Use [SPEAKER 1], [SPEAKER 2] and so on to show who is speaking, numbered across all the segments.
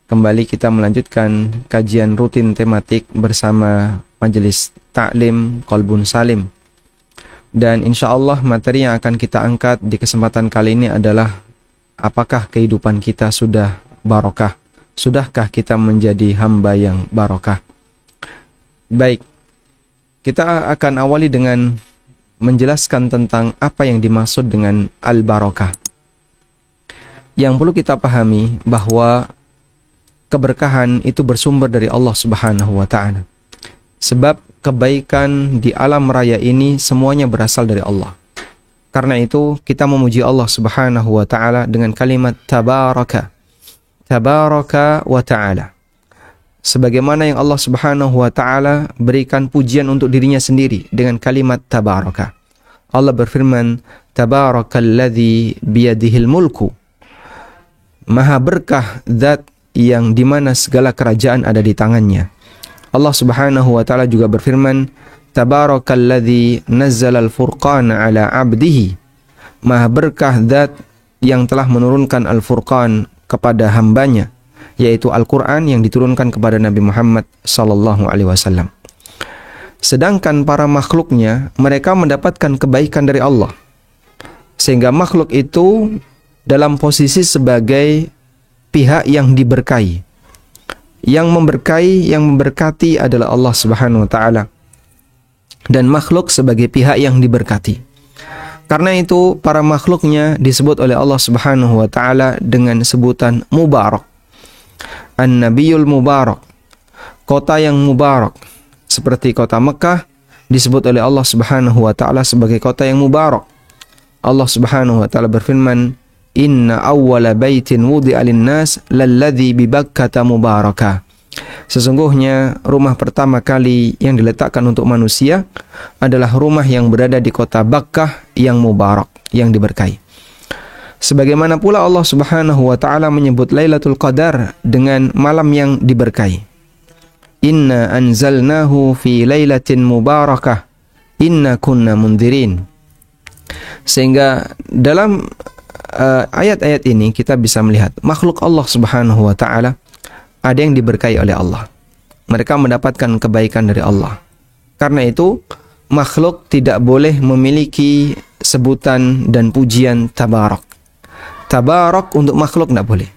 [SPEAKER 1] kembali kita melanjutkan kajian rutin tematik bersama Majelis Ta'lim Qalbun Salim. Dan insya Allah materi yang akan kita angkat di kesempatan kali ini adalah apakah kehidupan kita sudah barokah? Sudahkah kita menjadi hamba yang barokah? Baik, kita akan awali dengan menjelaskan tentang apa yang dimaksud dengan al-barokah. Yang perlu kita pahami bahwa keberkahan itu bersumber dari Allah Subhanahu wa Ta'ala. Sebab kebaikan di alam raya ini semuanya berasal dari Allah. Karena itu kita memuji Allah Subhanahu wa Ta'ala dengan kalimat tabaraka. Tabaraka wa Ta'ala. Sebagaimana yang Allah Subhanahu wa Ta'ala berikan pujian untuk dirinya sendiri dengan kalimat tabaraka. Allah berfirman, tabarakalladzi biyadihil mulku. Maha berkah zat yang dimana segala kerajaan ada di tangannya. Allah Subhanahu wa Ta'ala juga berfirman, tabarakalladzi nazzalal furqana ala abdihi. Maha berkah zat yang telah menurunkan al-furqan kepada hambanya, yaitu Al-Quran yang diturunkan kepada Nabi Muhammad sallallahu alaihi wasallam. Sedangkan para makhluknya, mereka mendapatkan kebaikan dari Allah. Sehingga makhluk itu dalam posisi sebagai pihak yang diberkahi. Yang memberkati adalah Allah Subhanahu wa Ta'ala. Dan makhluk sebagai pihak yang diberkati. Karena itu para makhluknya disebut oleh Allah Subhanahu wa Ta'ala dengan sebutan mubarak. An-Nabiyul Mubarak, kota yang mubarak, seperti kota Mekah disebut oleh Allah Subhanahu wa Ta'ala sebagai kota yang mubarak. Allah Subhanahu wa Ta'ala berfirman, inna awwala baitin wudi'a lin-nas lalladzi bi Bakkah mubaraka. Sesungguhnya rumah pertama kali yang diletakkan untuk manusia adalah rumah yang berada di kota Bakkah yang mubarak, yang diberkahi. Sebagaimana pula Allah Subhanahu wa Ta'ala menyebut Lailatul Qadar dengan malam yang diberkahi. Inna anzalnahu fi lailatin mubarakah inna kunna mundzirin. Sehingga dalam ayat-ayat ini kita bisa melihat makhluk Allah Subhanahu wa Ta'ala ada yang diberkahi oleh Allah. Mereka mendapatkan kebaikan dari Allah. Karena itu makhluk tidak boleh memiliki sebutan dan pujian tabarak. Tabarak untuk makhluk tidak boleh.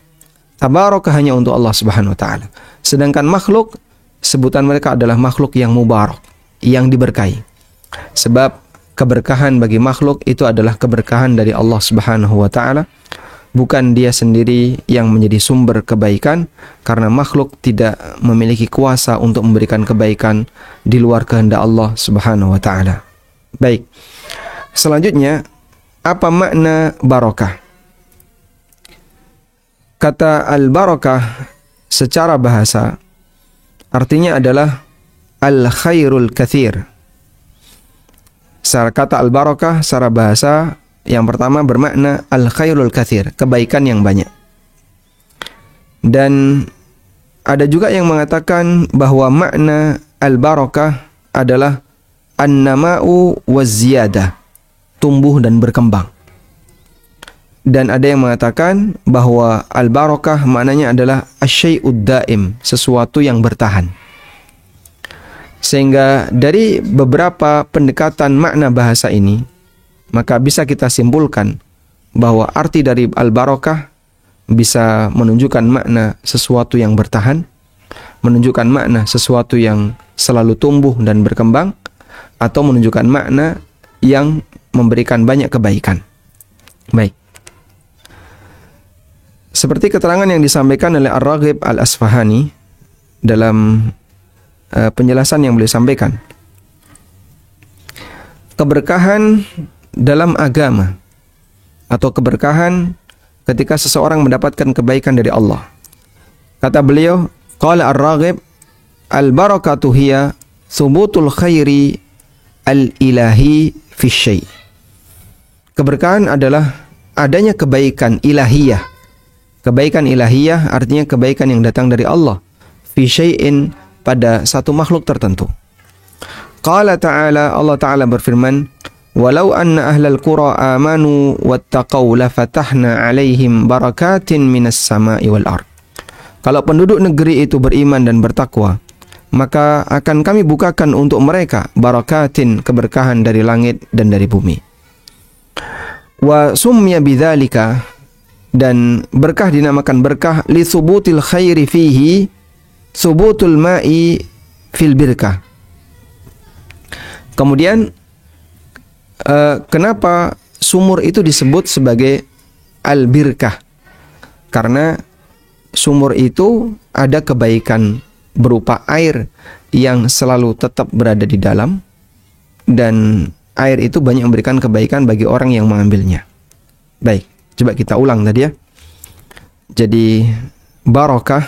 [SPEAKER 1] Tabarak hanya untuk Allah Subhanahu wa Ta'ala. Sedangkan makhluk, sebutan mereka adalah makhluk yang mubarak, yang diberkahi. Sebab keberkahan bagi makhluk itu adalah keberkahan dari Allah Subhanahu wa Ta'ala. Bukan dia sendiri yang menjadi sumber kebaikan, karena makhluk tidak memiliki kuasa untuk memberikan kebaikan di luar kehendak Allah Subhanahu wa Ta'ala. Baik. Selanjutnya, apa makna barokah? Kata al-barakah secara bahasa artinya adalah al-khairul katsir. Secara kata al-barakah secara bahasa yang pertama bermakna al-khairul katsir, kebaikan yang banyak. Dan ada juga yang mengatakan bahwa makna al-barakah adalah an-nama'u waz-ziyadah, tumbuh dan berkembang. Dan ada yang mengatakan bahwa al-barakah maknanya adalah asyai'ud daim, sesuatu yang bertahan. Sehingga dari beberapa pendekatan makna bahasa ini, maka bisa kita simpulkan bahwa arti dari al-barakah bisa menunjukkan makna sesuatu yang bertahan, menunjukkan makna sesuatu yang selalu tumbuh dan berkembang, atau menunjukkan makna yang memberikan banyak kebaikan. Baik. Seperti keterangan yang disampaikan oleh Ar-Raghib Al-Asfahani dalam penjelasan yang beliau sampaikan. Keberkahan dalam agama atau keberkahan ketika seseorang mendapatkan kebaikan dari Allah. Kata beliau, qala Ar-Raghib, al-barakatu hiya thubutul khairi al-ilahi fi syai'. Keberkahan adalah adanya kebaikan ilahiyah. Kebaikan ilahiyah artinya kebaikan yang datang dari Allah. Fi syai'in, pada satu makhluk tertentu. Qala ta'ala, Allah Ta'ala berfirman, walau anna ahlal qura amanu wattaqaw lafatahna alaihim barakatin minas sama'i wal ard. Kalau penduduk negeri itu beriman dan bertakwa, maka akan kami bukakan untuk mereka barakatin, keberkahan dari langit dan dari bumi. Wa summiya bidzalika, dan berkah dinamakan berkah li subutil khairi fihi subutul ma'i fil birkah. Kemudian kenapa sumur itu disebut sebagai al-birkah? Karena sumur itu ada kebaikan berupa air yang selalu tetap berada di dalam, dan air itu banyak memberikan kebaikan bagi orang yang mengambilnya. Baik, coba kita ulang tadi ya. Jadi barakah,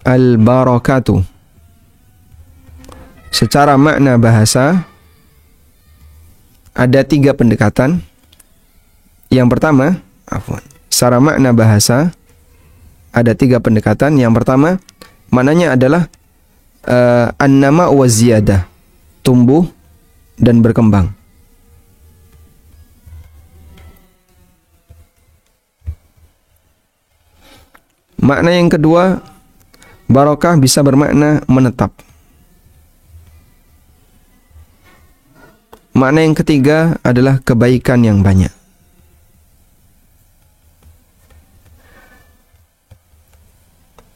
[SPEAKER 1] al-barakatu, secara makna bahasa ada 3 pendekatan. Yang pertama, secara makna bahasa ada 3 pendekatan. Yang pertama, maknanya adalah an-nama wa ziyadah, tumbuh dan berkembang. Makna yang kedua, barakah bisa bermakna menetap. Makna yang ketiga adalah kebaikan yang banyak.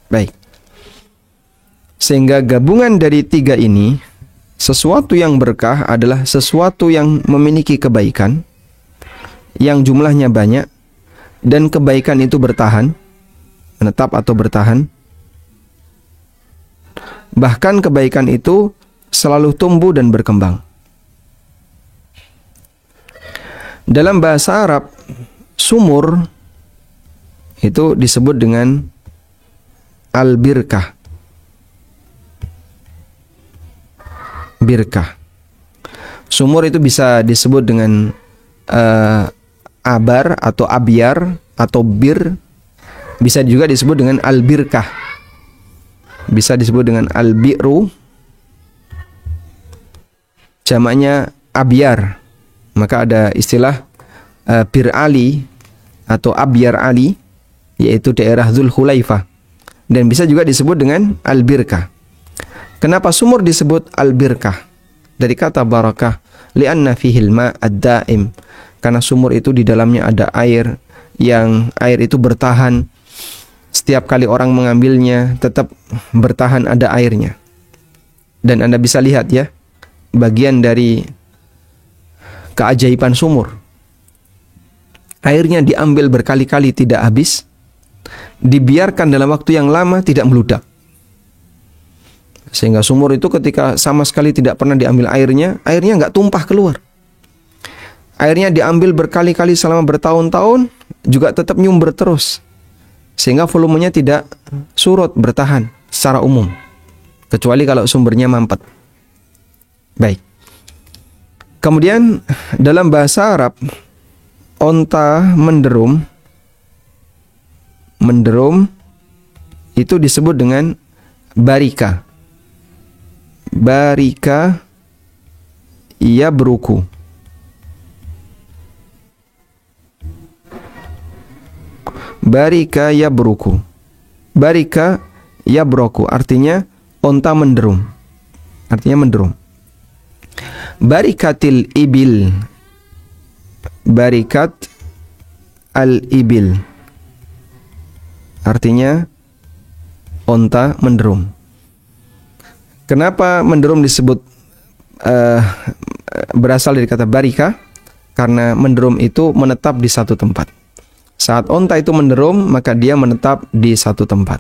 [SPEAKER 1] Baik. Sehingga gabungan dari 3 ini, sesuatu yang berkah adalah sesuatu yang memiliki kebaikan, yang jumlahnya banyak, dan kebaikan itu bertahan, menetap atau bertahan. Bahkan kebaikan itu selalu tumbuh dan berkembang. Dalam bahasa Arab, sumur itu disebut dengan al-birkah. Birkah. Sumur itu bisa disebut dengan abar atau abyar atau bir. Bisa juga disebut dengan al-birkah. Bisa disebut dengan al-bi'ru. Jamaknya abyar. Maka ada istilah bir Ali atau abyar Ali, yaitu daerah Dzulkhulaifah. Dan bisa juga disebut dengan al-birkah. Kenapa sumur disebut al-birkah? Dari kata barakah, li'anna fihil ma' ad-daim. Karena sumur itu di dalamnya ada air, yang air itu bertahan. Setiap kali orang mengambilnya tetap bertahan ada airnya. Dan Anda bisa lihat ya, bagian dari keajaiban sumur. Airnya diambil berkali-kali tidak habis, dibiarkan dalam waktu yang lama tidak meludak. Sehingga sumur itu ketika sama sekali tidak pernah diambil airnya nggak tumpah keluar. Airnya diambil berkali-kali selama bertahun-tahun, juga tetap nyumber terus. Sehingga volumenya tidak surut, bertahan secara umum. Kecuali kalau sumbernya mampet. Baik. Kemudian dalam bahasa Arab, onta menderum itu disebut dengan barika. Barika yabruku. Barika yabruku. Barika yabruku artinya onta menderum. Artinya menderum. Barikatil ibil. Barikat al-ibil. Artinya onta menderum. Kenapa menderum disebut berasal dari kata barika? Karena menderum itu menetap di satu tempat. Saat onta itu menderum, maka dia menetap di satu tempat.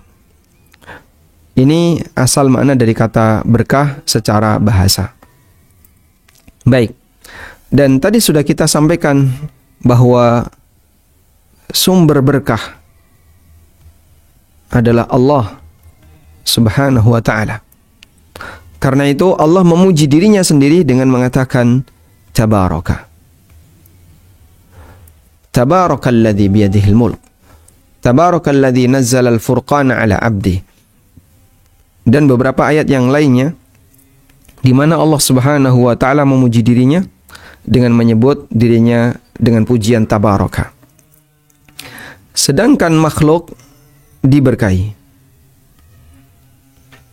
[SPEAKER 1] Ini asal makna dari kata berkah secara bahasa. Baik. Dan tadi sudah kita sampaikan bahwa sumber berkah adalah Allah Subhanahu wa ta'ala. Karena itu Allah memuji dirinya sendiri dengan mengatakan tabaraka. Tabarakalladzi biyadihil mulk. Tabarakalladzi nazzala al-furqana ala abdi. Dan beberapa ayat yang lainnya di mana Allah Subhanahu wa ta'ala memuji dirinya dengan menyebut dirinya dengan pujian tabaraka. Sedangkan makhluk diberkahi.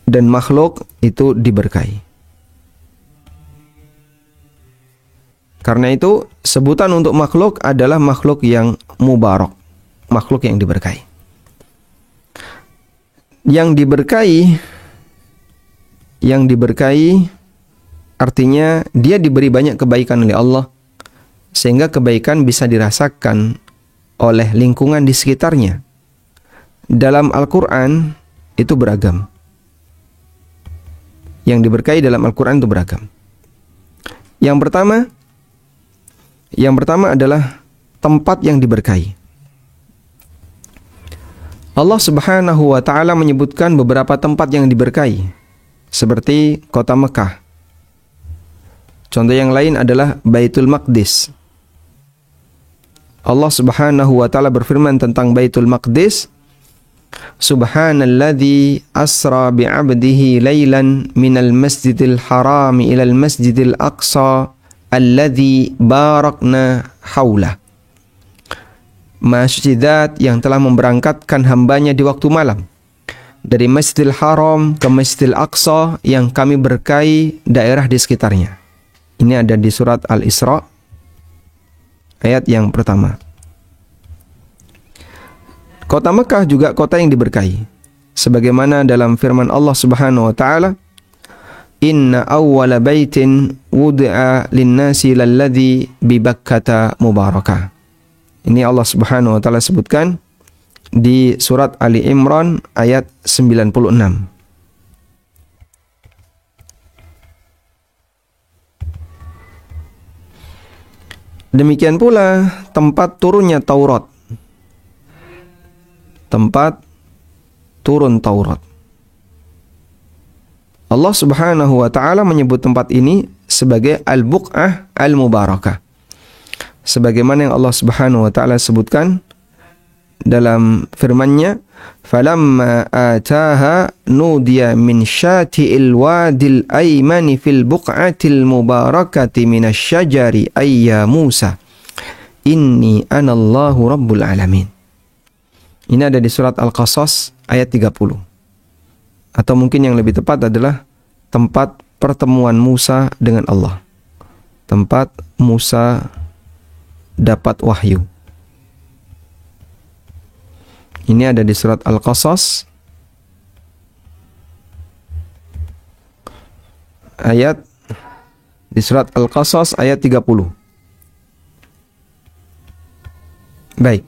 [SPEAKER 1] Dan makhluk itu diberkahi. Karena itu sebutan untuk makhluk adalah makhluk yang mubarak, makhluk yang diberkahi. Yang diberkahi artinya dia diberi banyak kebaikan oleh Allah, sehingga kebaikan bisa dirasakan oleh lingkungan di sekitarnya. Dalam Al-Quran itu beragam. Yang diberkahi dalam Al-Quran itu beragam. Yang pertama adalah tempat yang diberkahi. Allah Subhanahu wa ta'ala menyebutkan beberapa tempat yang diberkahi, seperti kota Mekah. Contoh yang lain adalah Baitul Maqdis. Allah Subhanahu wa ta'ala berfirman tentang Baitul Maqdis, Subhanalladzi asra bi'abdihi laylan minal masjidil harami ilal masjidil aqsa alladzi barakna haulah. Maha suci Zat yang telah memberangkatkan hambanya di waktu malam dari Masjidil Haram ke Masjidil Aqsa yang kami berkahi daerah di sekitarnya. Ini ada di surat Al-Isra ayat yang pertama. Kota Mekah juga kota yang diberkahi. Sebagaimana dalam firman Allah Subhanahu wa taala, Inna awwala baitin wudi'a lin-nasi lalladzi bi Bakkata mubarakah. Ini Allah Subhanahu wa taala sebutkan di surat Ali Imran ayat 96. Demikian pula tempat turunnya Taurat. Tempat turun Taurat. Allah Subhanahu wa ta'ala menyebut tempat ini sebagai Al-Buq'ah Al-Mubarakah. Sebagaimana yang Allah Subhanahu wa ta'ala sebutkan dalam firman-Nya, "Falamma ataha nudiya min syati'il wadil aymani fil buq'atil mubarakati minasyajari ayya Musa, inni anallahu rabbul alamin." Ini ada di surat Al-Qasas ayat 30. Atau mungkin yang lebih tepat adalah tempat pertemuan Musa dengan Allah. Tempat Musa dapat wahyu. Ini ada di surat Al-Qasas ayat ayat 30. Baik.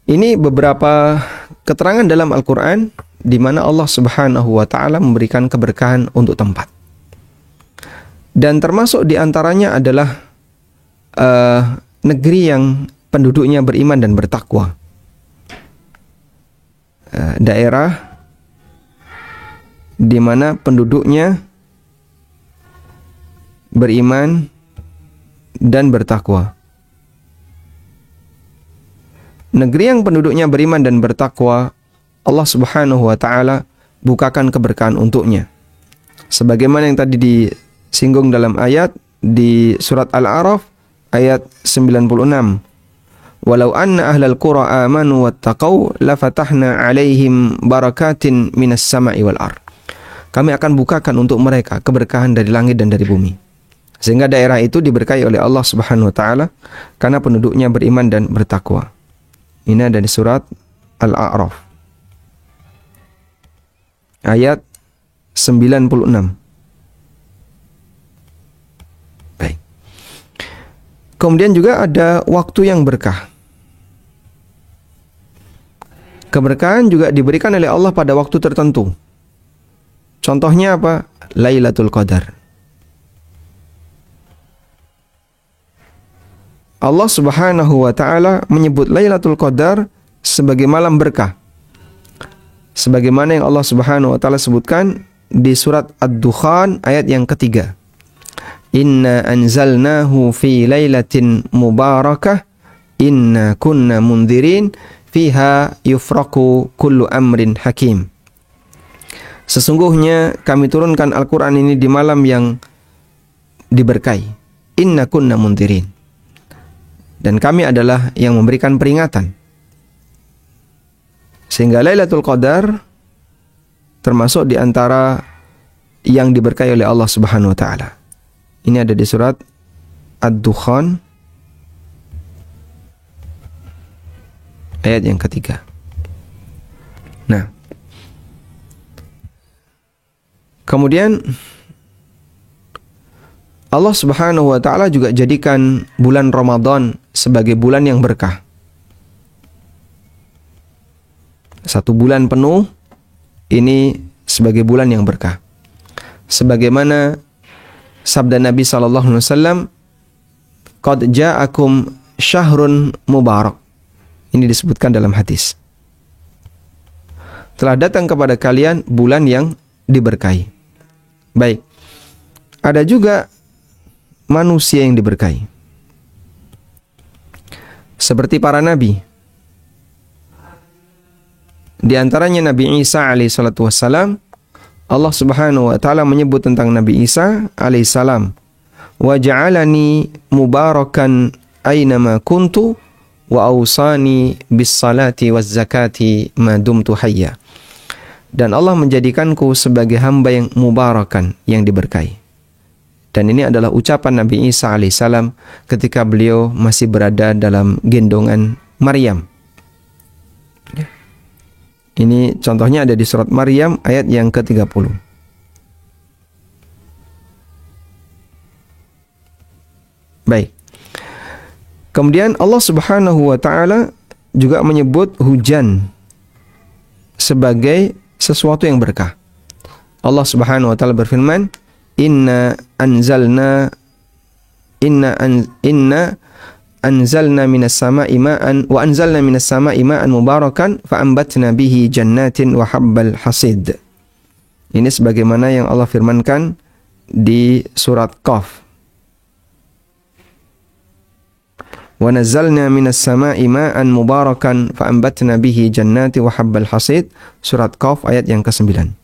[SPEAKER 1] Ini beberapa keterangan dalam Al-Quran di mana Allah Subhanahu wa ta'ala memberikan keberkahan untuk tempat. Dan termasuk di antaranya adalah negeri yang penduduknya beriman dan bertakwa. Daerah di mana penduduknya beriman dan bertakwa. Negeri yang penduduknya beriman dan bertakwa, Allah Subhanahu wa ta'ala bukakan keberkahan untuknya. Sebagaimana yang tadi disinggung dalam ayat di surat Al-A'raf ayat 96. Walau anna ahlal qura amanu wattaqau lafatahna alaihim barakatin minas sama'i wal ard. Kami akan bukakan untuk mereka keberkahan dari langit dan dari bumi. Sehingga daerah itu diberkahi oleh Allah Subhanahu wa ta'ala karena penduduknya beriman dan bertakwa. Ini ada di surat Al-A'raf ayat 96. Baik. Kemudian juga ada waktu yang berkah. Keberkahan juga diberikan oleh Allah pada waktu tertentu. Contohnya apa? Lailatul Qadar. Allah Subhanahu wa ta'ala menyebut Lailatul Qadar sebagai malam berkah. Sebagaimana yang Allah Subhanahu wa ta'ala sebutkan di surat Ad-Dukhan ayat yang ketiga. Inna anzalnahu fi lailatin mubarakah inna kunna mundirin fiha yufraku kullu amrin hakim. Sesungguhnya kami turunkan Al-Quran ini di malam yang diberkahi. Inna kunna mundirin. Dan kami adalah yang memberikan peringatan. Sehingga Lailatul Qadar termasuk di antara yang diberkahi oleh Allah Subhanahu wa taala. Ini ada di surat Ad-Dukhan ayat yang ketiga. Nah, kemudian Allah Subhanahu wa taala juga jadikan bulan Ramadan sebagai bulan yang berkah. 1 bulan penuh ini sebagai bulan yang berkah. Sebagaimana sabda Nabi sallallahu alaihi wasallam, "Qad ja'akum syahrun mubarak." Ini disebutkan dalam hadis. Telah datang kepada kalian bulan yang diberkahi. Baik. Ada juga manusia yang diberkahi. Seperti para nabi. Di antaranya Nabi Isa alaihi salatu wassalam, Allah Subhanahu wa taala menyebut tentang Nabi Isa alaihi salam, "Wa ja'alani mubarakan aynama kuntu wa awsani bis salati waz zakati ma dumtu hayya." Dan Allah menjadikanku sebagai hamba yang mubarakan, yang diberkahi. Dan ini adalah ucapan Nabi Isa alaihissalam ketika beliau masih berada dalam gendongan Maryam. Ini contohnya ada di surat Maryam ayat yang ke-30. Baik. Kemudian Allah Subhanahu wa taala juga menyebut hujan sebagai sesuatu yang berkah. Allah Subhanahu wa taala berfirman, Inna anzalna minas sama'i ma'an wa anzalna minas sama'i ma'an mubarakan fa ambatna bihi jannatin wa habbal hasid." Ini sebagaimana yang Allah firmankan di surat Qaf. Wa nazzalna minas sama'i ma'an mubarakan fa ambatna bihi jannatin wa habbal hasid, surat Qaf ayat yang ke-9.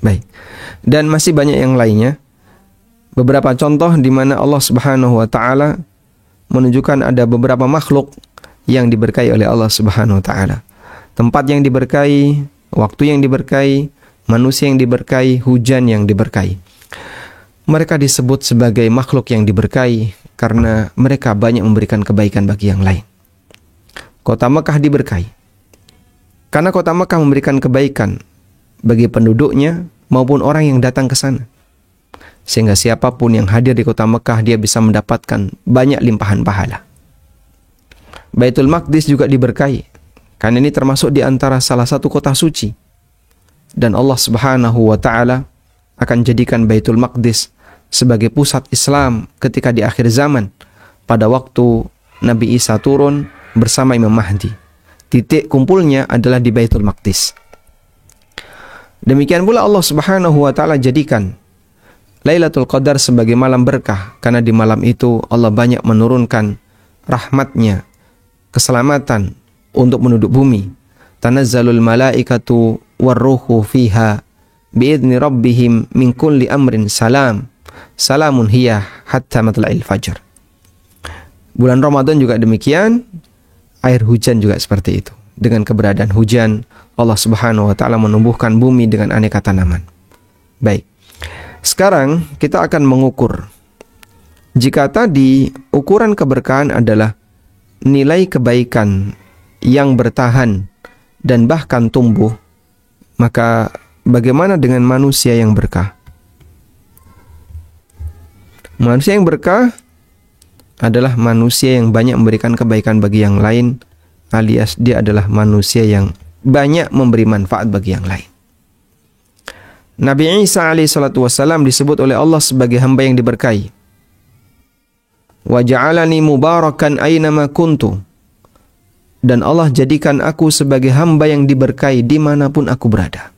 [SPEAKER 1] Baik. Dan masih banyak yang lainnya. Beberapa contoh di mana Allah Subhanahu wa taala menunjukkan ada beberapa makhluk yang diberkahi oleh Allah Subhanahu wa taala. Tempat yang diberkahi, waktu yang diberkahi, manusia yang diberkahi, hujan yang diberkahi. Mereka disebut sebagai makhluk yang diberkahi karena mereka banyak memberikan kebaikan bagi yang lain. Kota Mekah diberkahi karena kota Mekah memberikan kebaikan bagi penduduknya maupun orang yang datang ke sana. Sehingga siapapun yang hadir di kota Mekah, dia bisa mendapatkan banyak limpahan pahala. Baitul Maqdis juga diberkahi, karena ini termasuk di antara salah satu kota suci. Dan Allah Subhanahu wa ta'ala akan jadikan Baitul Maqdis sebagai pusat Islam ketika di akhir zaman, pada waktu Nabi Isa turun bersama Imam Mahdi. Titik kumpulnya adalah di Baitul Maqdis. Demikian pula Allah Subhanahu wa taala jadikan Lailatul Qadar sebagai malam berkah, karena di malam itu Allah banyak menurunkan rahmatnya, keselamatan untuk penduduk bumi. Tanazzalul malaikatu warruhu fiha biidzni rabbihim min kulli amrin salam. Salamun hiya hatta matla'il fajr. Bulan Ramadan juga demikian, air hujan juga seperti itu. Dengan keberadaan hujan, Allah Subhanahu wa taala menumbuhkan bumi dengan aneka tanaman. Baik. Sekarang kita akan mengukur. Jika tadi ukuran keberkahan adalah nilai kebaikan yang bertahan dan bahkan tumbuh, maka bagaimana dengan manusia yang berkah? Manusia yang berkah adalah manusia yang banyak memberikan kebaikan bagi yang lain, alias dia adalah manusia yang banyak memberi manfaat bagi yang lain. Nabi Isa alaihi salatu wassalam disebut oleh Allah sebagai hamba yang diberkahi. Wa ja'alani mubarakan aynama kuntu. Dan Allah jadikan aku sebagai hamba yang diberkahi dimanapun aku berada.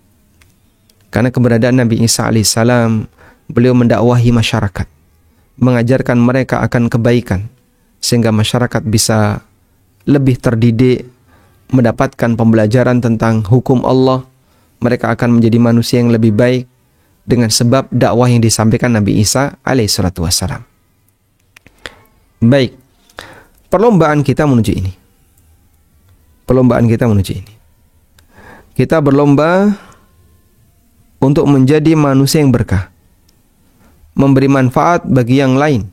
[SPEAKER 1] Karena keberadaan Nabi Isa alaihi salam, beliau mendakwahi masyarakat, mengajarkan mereka akan kebaikan, sehingga masyarakat bisa lebih terdidik, mendapatkan pembelajaran tentang hukum Allah. Mereka akan menjadi manusia yang lebih baik dengan sebab dakwah yang disampaikan Nabi Isa alaihi salatu wassalam. Baik. perlombaan kita menuju ini. Perlombaan kita menuju ini. Kita berlomba untuk menjadi manusia yang berkah, memberi manfaat bagi yang lain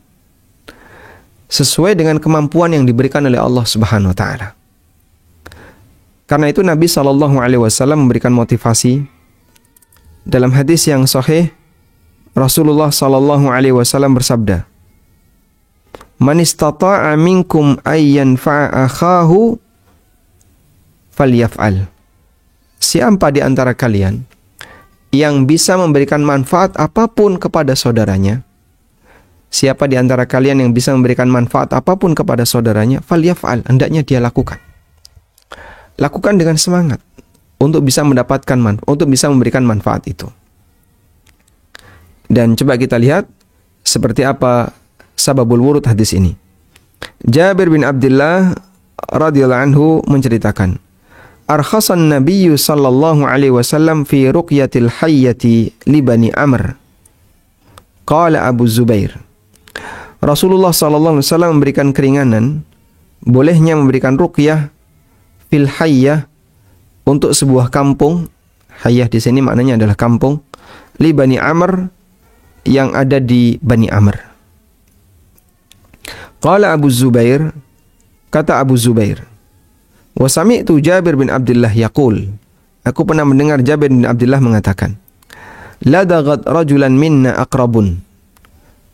[SPEAKER 1] sesuai dengan kemampuan yang diberikan oleh Allah Subhanahu wa taala. Karena itu Nabi SAW memberikan motivasi dalam hadis yang sahih. Rasulullah SAW bersabda, "Man istata'a minkum ay yanfa'a akhahu falyaf'al." Siapa di antara kalian yang bisa memberikan manfaat apapun kepada saudaranya, siapa di antara kalian yang bisa memberikan manfaat apapun kepada saudaranya, falyaf'al, hendaknya dia lakukan. Lakukan dengan semangat untuk bisa mendapatkan untuk bisa memberikan manfaat itu. Dan coba kita lihat seperti apa sababul wurud hadis ini. Jabir bin Abdullah radhiyallahu anhu menceritakan, arkhasan Nabiyyu sallallahu alaihi wasallam fi ruqyatil hayyati li Bani Amr. Qala Abu Zubair. Rasulullah sallallahu alaihi wasallam memberikan keringanan bolehnya memberikan ruqyah fil hayyah untuk sebuah kampung. Hayyah di sini maknanya adalah kampung, li Bani Amr, yang ada di Bani Amr. Qala Abu Zubair, kata Abu Zubair, wa sami'tu Jabir bin Abdullah yaqul, aku pernah mendengar Jabir bin Abdullah mengatakan, ladagat rajulan minna aqrabun,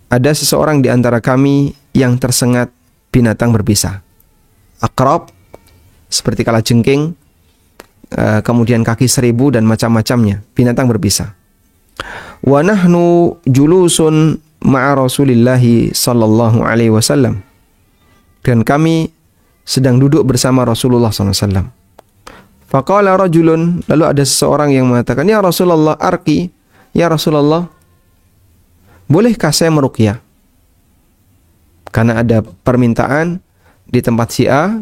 [SPEAKER 1] ada seseorang di antara kami yang tersengat binatang berbisa. Aqrab seperti kalajengking, kemudian kaki seribu dan macam-macamnya, binatang berbisa. Wa nahnu julusun ma'a Rasulillahi sallallahu alaihi wasallam, dan kami sedang duduk bersama Rasulullah sallallahu alaihi wasallam. Faqala rajulun, lalu ada seseorang yang mengatakan, ya Rasulullah arqi, ya Rasulullah, bolehkah saya meruqyah? Karena ada permintaan di tempat si A,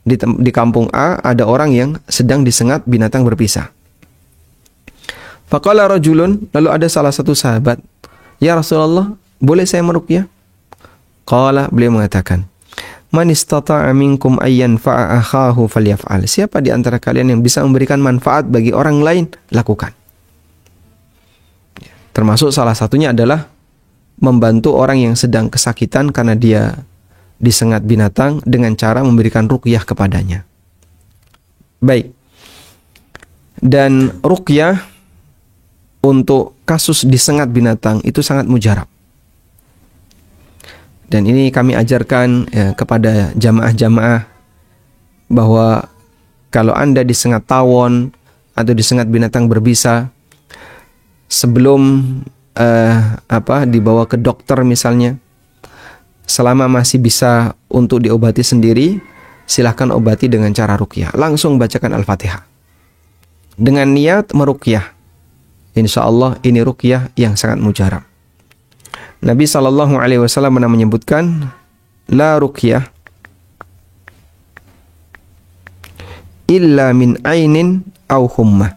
[SPEAKER 1] di kampung A ada orang yang sedang disengat binatang berbisa. Faqala rajulun, lalu ada salah satu sahabat, ya Rasulullah, boleh saya meruqyah? Qala, beliau mengatakan, man istata'a minkum ay yanfa'a akhahu falyaf'al. Siapa di antara kalian yang bisa memberikan manfaat bagi orang lain, lakukan. Termasuk salah satunya adalah membantu orang yang sedang kesakitan karena dia disengat binatang dengan cara memberikan ruqyah kepadanya. Baik. Dan ruqyah untuk kasus disengat binatang itu sangat mujarab. Dan ini kami ajarkan kepada jamaah-jamaah bahwa kalau Anda disengat tawon atau disengat binatang berbisa, sebelum dibawa ke dokter misalnya, selama masih bisa untuk diobati sendiri, silahkan obati dengan cara ruqyah. Langsung bacakan Al-Fatihah dengan niat meruqyah. Insya Allah ini ruqyah yang sangat mujarab. Nabi SAW pernah menyebutkan, la ruqyah illa min ainin au hummah.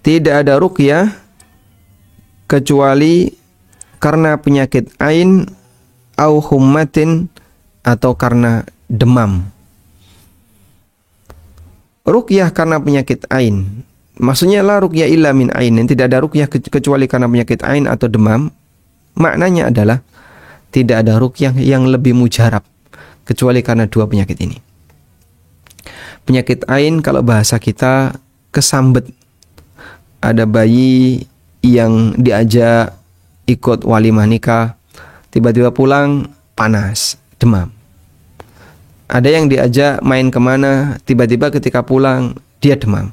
[SPEAKER 1] Tidak ada ruqyah kecuali karena penyakit ain au hummatin, atau karena demam. Ruqyah karena penyakit ain, maksudnya la ruqyah illa min ainin, tidak ada ruqyah kecuali karena penyakit ain atau demam. Maknanya adalah tidak ada ruqyah yang lebih mujarab kecuali karena dua penyakit ini. Penyakit ain kalau bahasa kita kesambet. Ada bayi yang diajak ikut walimah nikah, tiba-tiba pulang panas, demam. Ada yang diajak main kemana, tiba-tiba ketika pulang dia demam.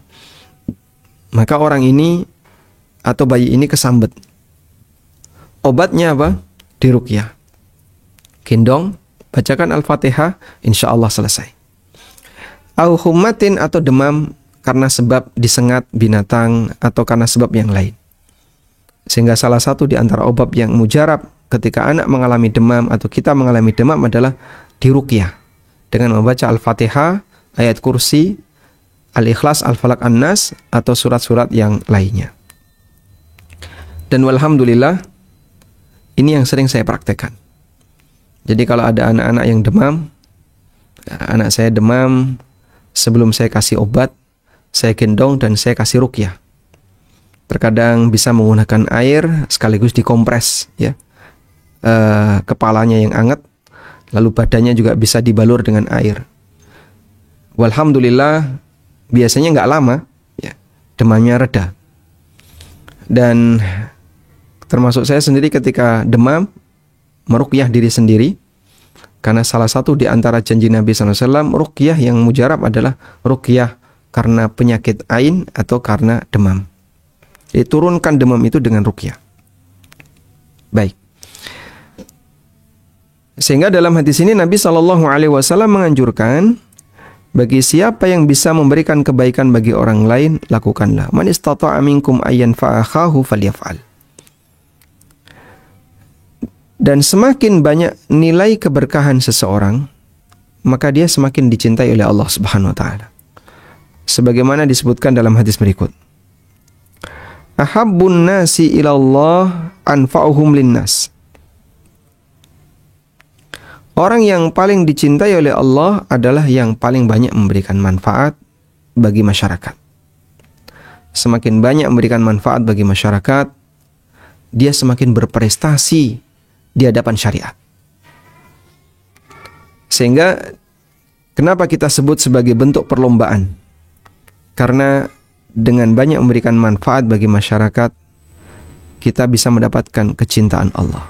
[SPEAKER 1] Maka orang ini atau bayi ini kesambet. Obatnya apa? Diruqyah. Gendong, bacakan Al-Fatihah, insya Allah selesai. Au hummatin, atau demam karena sebab disengat binatang atau karena sebab yang lain. Sehingga salah satu di antara obat yang mujarab ketika anak mengalami demam atau kita mengalami demam adalah diruqyah dengan membaca Al-Fatihah, ayat kursi, Al-Ikhlas, Al-Falaq, An-Nas, atau surat-surat yang lainnya. Dan walhamdulillah, ini yang sering saya praktekkan. Jadi kalau ada anak-anak yang demam, anak saya demam, sebelum saya kasih obat, saya gendong dan saya kasih ruqyah. Terkadang bisa menggunakan air sekaligus dikompres, ya, kepalanya yang hangat, lalu badannya juga bisa dibalur dengan air. Walhamdulillah, biasanya nggak lama, ya, demamnya reda. Dan termasuk saya sendiri ketika demam, meruqyah diri sendiri, karena salah satu di antara janji Nabi SAW, ruqyah yang mujarab adalah ruqyah karena penyakit ain atau karena demam. Jadi turunkan demam itu dengan ruqyah. Baik. Sehingga dalam hadis ini Nabi SAW menganjurkan, bagi siapa yang bisa memberikan kebaikan bagi orang lain, lakukanlah. Man istata'a minkum ayyan fa'akhahu falyaf'al. Dan semakin banyak nilai keberkahan seseorang, maka dia semakin dicintai oleh Allah Subhanahu wa taala. Sebagaimana disebutkan dalam hadis berikut. Ahabbun nasi ilallah anfa'uhum linnas. Orang yang paling dicintai oleh Allah adalah yang paling banyak memberikan manfaat bagi masyarakat. Semakin banyak memberikan manfaat bagi masyarakat, dia semakin berprestasi di hadapan syariat. Sehingga kenapa kita sebut sebagai bentuk perlombaan? Karena dengan banyak memberikan manfaat bagi masyarakat, kita bisa mendapatkan kecintaan Allah.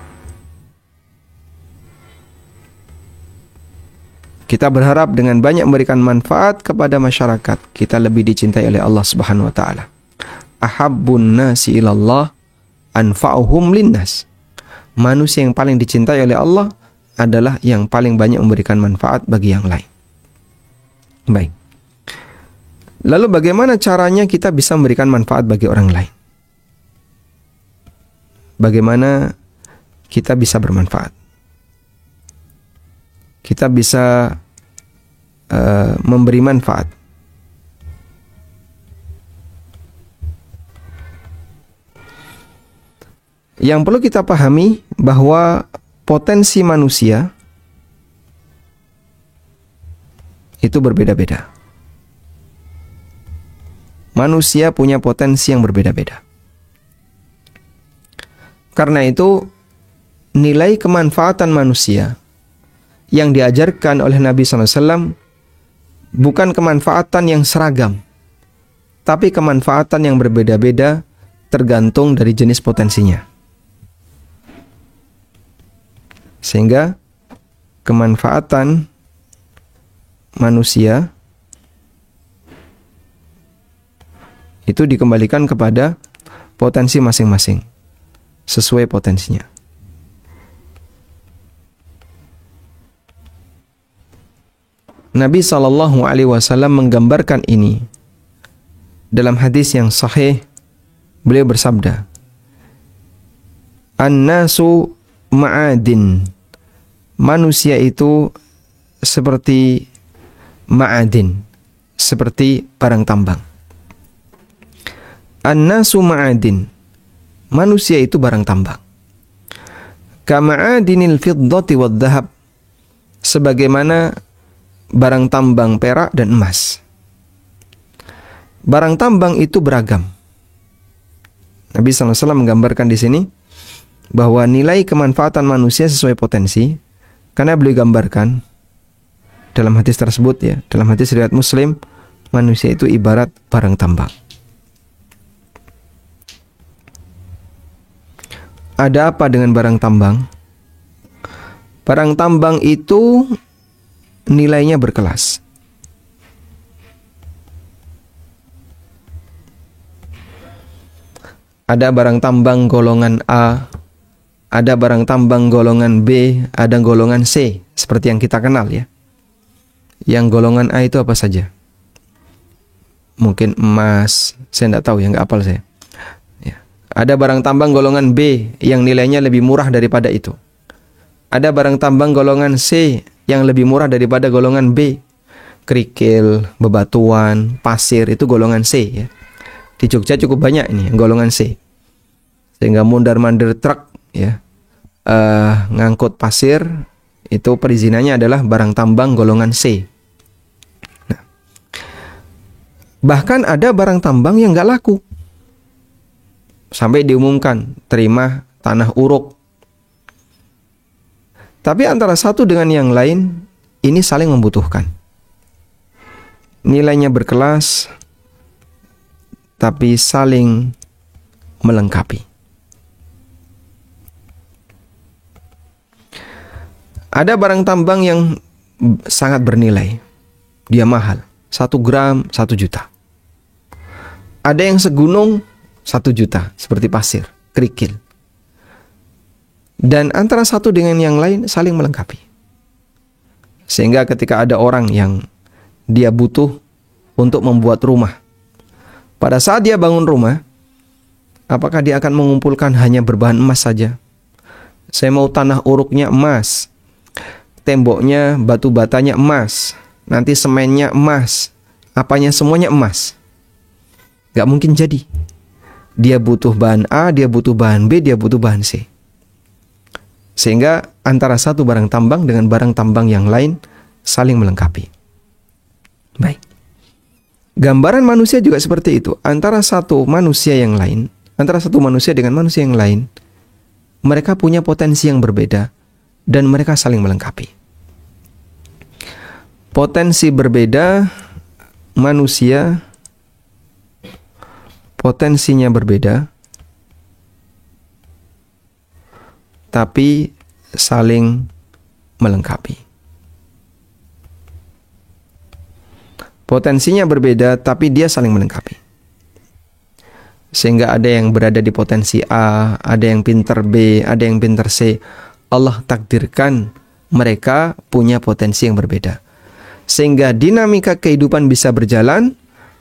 [SPEAKER 1] Kita berharap dengan banyak memberikan manfaat kepada masyarakat, kita lebih dicintai oleh Allah Subhanahu wa taala. Ahabbun nasi ilallah anfa'uhum linnas. Manusia yang paling dicintai oleh Allah adalah yang paling banyak memberikan manfaat bagi yang lain. Baik. Lalu bagaimana caranya kita bisa memberikan manfaat bagi orang lain? Bagaimana kita bisa bermanfaat? Kita bisa memberi manfaat. Yang perlu kita pahami bahwa potensi manusia itu berbeda-beda. Manusia punya potensi yang berbeda-beda. Karena itu, nilai kemanfaatan manusia yang diajarkan oleh Nabi SAW bukan kemanfaatan yang seragam, tapi kemanfaatan yang berbeda-beda tergantung dari jenis potensinya. Sehingga kemanfaatan manusia itu dikembalikan kepada potensi masing-masing, sesuai potensinya. Nabi SAW menggambarkan ini dalam hadis yang sahih. Beliau bersabda, "An-nasu ma'adin." Manusia itu seperti ma'adin, seperti barang tambang. An-nasu ma'adin. Manusia itu barang tambang. Kama'adinil fiddati wad dhahab. Sebagaimana barang tambang perak dan emas. Barang tambang itu beragam. Nabi SAW menggambarkan di sini bahwa nilai kemanfaatan manusia sesuai potensi, karena beliau gambarkan dalam hadis tersebut, ya, dalam hadis riwayat Muslim, manusia itu ibarat barang tambang. Ada apa dengan barang tambang? Barang tambang itu nilainya berkelas. Ada barang tambang golongan A, ada barang tambang golongan B, ada golongan C, seperti yang kita kenal, ya. Yang golongan A itu apa saja? Mungkin emas, saya tidak tahu, ya, nggak hafal saya. Ya. Ada barang tambang golongan B yang nilainya lebih murah daripada itu. Ada barang tambang golongan C yang lebih murah daripada golongan B. Kerikil, bebatuan, pasir itu golongan C, ya. Di Jogja cukup banyak ini golongan C. Sehingga mondar-mandir truk, ya, ngangkut pasir Itu perizinannya adalah barang tambang golongan C. Nah, bahkan ada barang tambang yang nggak laku. Sampai diumumkan, terima tanah uruk. Tapi antara satu dengan yang lain, ini saling membutuhkan. Nilainya berkelas, tapi saling melengkapi. Ada barang tambang yang sangat bernilai. Dia mahal. 1 gram, 1 juta. Ada yang segunung, 1 juta. Seperti pasir, kerikil. Dan antara satu dengan yang lain saling melengkapi. Sehingga ketika ada orang yang dia butuh untuk membuat rumah. Pada saat dia bangun rumah, apakah dia akan mengumpulkan hanya berbahan emas saja? Saya mau tanah uruknya emas. Temboknya, batu batanya emas. Nanti semennya emas. Apanya semuanya emas. Gak mungkin jadi. Dia butuh bahan A, dia butuh bahan B, dia butuh bahan C. Sehingga antara satu barang tambang dengan barang tambang yang lain saling melengkapi. Baik. Gambaran manusia juga seperti itu. Antara satu manusia yang lain, antara satu manusia dengan manusia yang lain, mereka punya potensi yang berbeda dan mereka saling melengkapi. Potensi berbeda, manusia potensinya berbeda, tapi saling melengkapi. Potensinya berbeda, tapi dia saling melengkapi. Sehingga ada yang berada di potensi A, ada yang pinter B, ada yang pinter C. Allah takdirkan mereka punya potensi yang berbeda. Sehingga dinamika kehidupan bisa berjalan,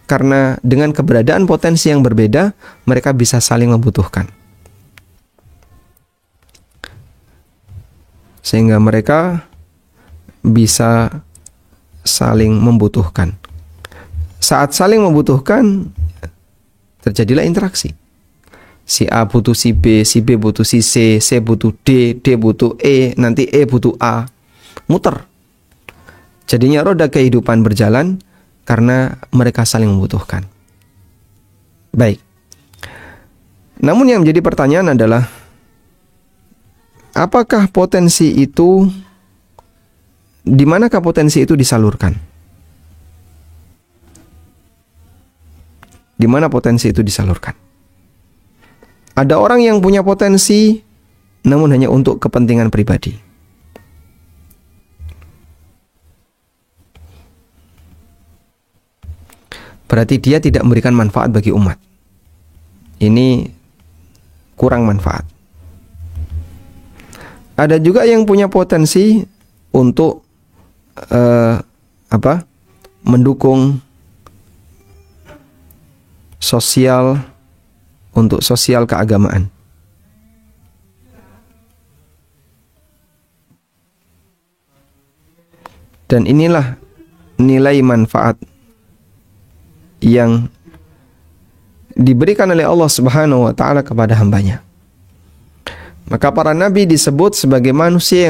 [SPEAKER 1] karena dengan keberadaan potensi yang berbeda, mereka bisa saling membutuhkan. Sehingga mereka bisa saling membutuhkan. Saat saling membutuhkan, terjadilah interaksi. Si A butuh si B butuh si C, C butuh D, D butuh E, nanti E butuh A. Muter. Jadinya roda kehidupan berjalan karena mereka saling membutuhkan. Baik. Namun yang menjadi pertanyaan adalah, apakah potensi itu, di manakah potensi itu disalurkan? Di mana potensi itu disalurkan? Ada orang yang punya potensi, namun hanya untuk kepentingan pribadi. Berarti dia tidak memberikan manfaat bagi umat. Ini kurang manfaat. Ada juga yang punya potensi untuk mendukung sosial, untuk sosial keagamaan. Dan inilah nilai manfaat yang diberikan oleh Allah Subhanahu wa taala kepada hambanya. Maka para nabi disebut sebagai manusia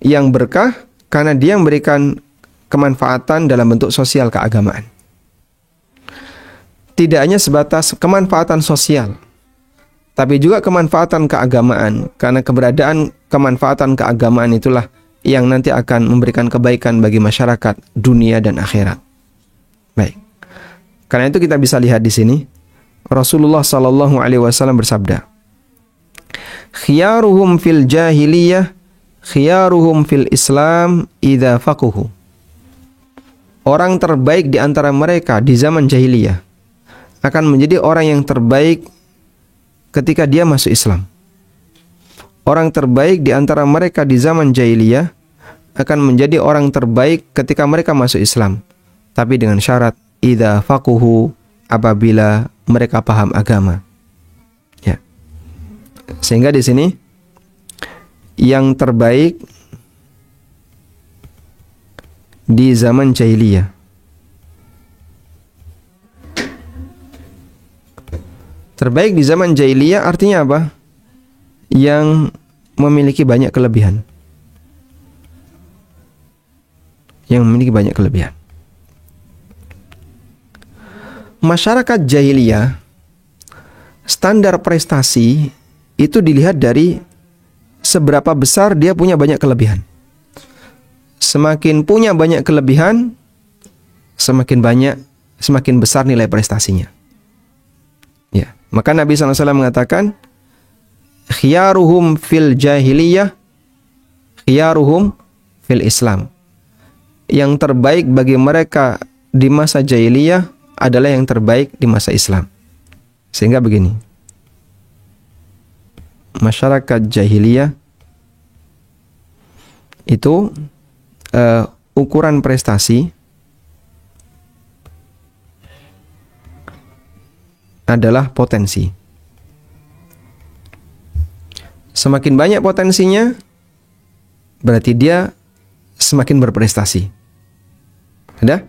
[SPEAKER 1] yang berkah karena dia memberikan kemanfaatan dalam bentuk sosial keagamaan. Tidak hanya sebatas kemanfaatan sosial, tapi juga kemanfaatan keagamaan, karena keberadaan kemanfaatan keagamaan itulah yang nanti akan memberikan kebaikan bagi masyarakat dunia dan akhirat. Baik. Karena itu kita bisa lihat di sini Rasulullah sallallahu alaihi wasallam bersabda, "Khiyaruhum fil jahiliyah, khiyaruhum fil Islam idza faquhu." Orang terbaik di antara mereka di zaman jahiliyah akan menjadi orang yang terbaik ketika dia masuk Islam. Orang terbaik di antara mereka di zaman jahiliyah akan menjadi orang terbaik ketika mereka masuk Islam, tapi dengan syarat idza faquhu, apabila mereka paham agama. Ya. Sehingga di sini yang terbaik di zaman jahiliyah. Terbaik di zaman jahiliyah artinya apa? Yang memiliki banyak kelebihan. yang memiliki banyak kelebihan. Masyarakat jahiliyah, standar prestasi itu dilihat dari seberapa besar dia punya banyak kelebihan. Semakin punya banyak kelebihan, semakin besar nilai prestasinya. Ya, maka Nabi SAW mengatakan, khiyaruhum fil jahiliyah, khiyaruhum fil Islam. Yang terbaik bagi mereka di masa jahiliyah adalah yang terbaik di masa Islam. Sehingga begini, masyarakat jahiliyah itu ukuran prestasi adalah potensi. Semakin banyak potensinya, berarti dia semakin berprestasi. Ada?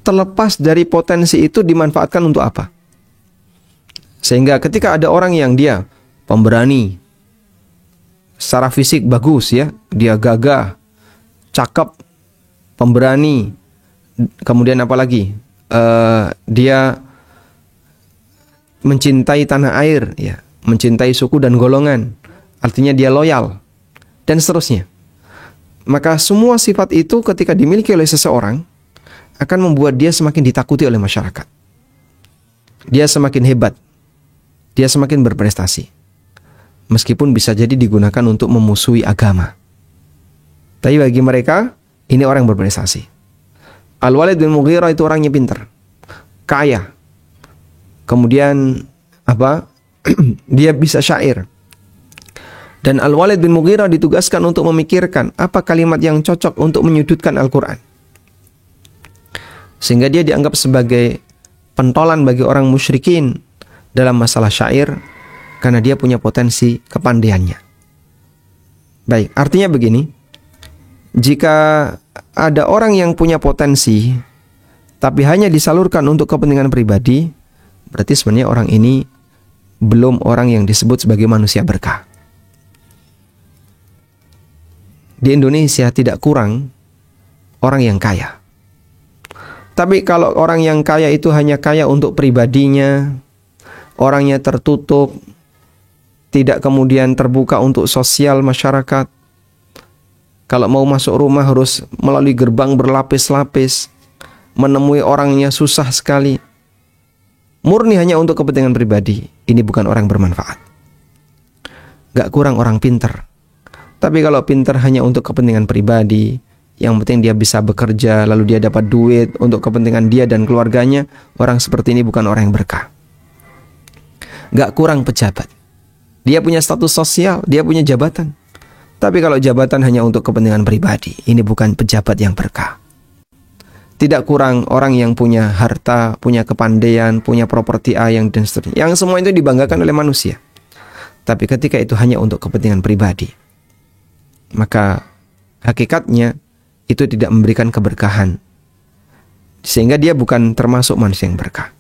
[SPEAKER 1] Terlepas dari potensi itu dimanfaatkan untuk apa? Sehingga ketika ada orang yang dia pemberani, secara fisik bagus ya, dia gagah, cakep, pemberani, kemudian apa lagi? Dia mencintai tanah air, ya, mencintai suku dan golongan, artinya dia loyal, dan seterusnya. Maka semua sifat itu ketika dimiliki oleh seseorang akan membuat dia semakin ditakuti oleh masyarakat. Dia semakin hebat, dia semakin berprestasi. Meskipun bisa jadi digunakan untuk memusuhi agama. Tapi bagi mereka, ini orang yang berprestasi. Al-Walid bin Mughirah itu orangnya pintar, kaya. Kemudian dia bisa syair. Dan Al-Walid bin Mughirah ditugaskan untuk memikirkan apa kalimat yang cocok untuk menyudutkan Al-Quran. Sehingga dia dianggap sebagai pentolan bagi orang musyrikin dalam masalah syair, karena dia punya potensi kepandaiannya. Baik, artinya begini, jika ada orang yang punya potensi, tapi hanya disalurkan untuk kepentingan pribadi, berarti sebenarnya orang ini belum orang yang disebut sebagai manusia berkah. Di Indonesia tidak kurang orang yang kaya. Tapi kalau orang yang kaya itu hanya kaya untuk pribadinya, orangnya tertutup, tidak kemudian terbuka untuk sosial masyarakat. Kalau mau masuk rumah harus melalui gerbang berlapis-lapis, menemui orangnya susah sekali. Murni hanya untuk kepentingan pribadi, ini bukan orang bermanfaat. Gak kurang orang pintar. Tapi kalau pintar hanya untuk kepentingan pribadi, yang penting dia bisa bekerja, lalu dia dapat duit untuk kepentingan dia dan keluarganya, orang seperti ini bukan orang yang berkah. Gak kurang pejabat. Dia punya status sosial, dia punya jabatan. Tapi kalau jabatan hanya untuk kepentingan pribadi, ini bukan pejabat yang berkah. Tidak kurang orang yang punya harta, punya kepandaian, punya properti A yang dan seterusnya. Yang semua itu dibanggakan oleh manusia. Tapi ketika itu hanya untuk kepentingan pribadi, maka hakikatnya itu tidak memberikan keberkahan. Sehingga dia bukan termasuk manusia yang berkah.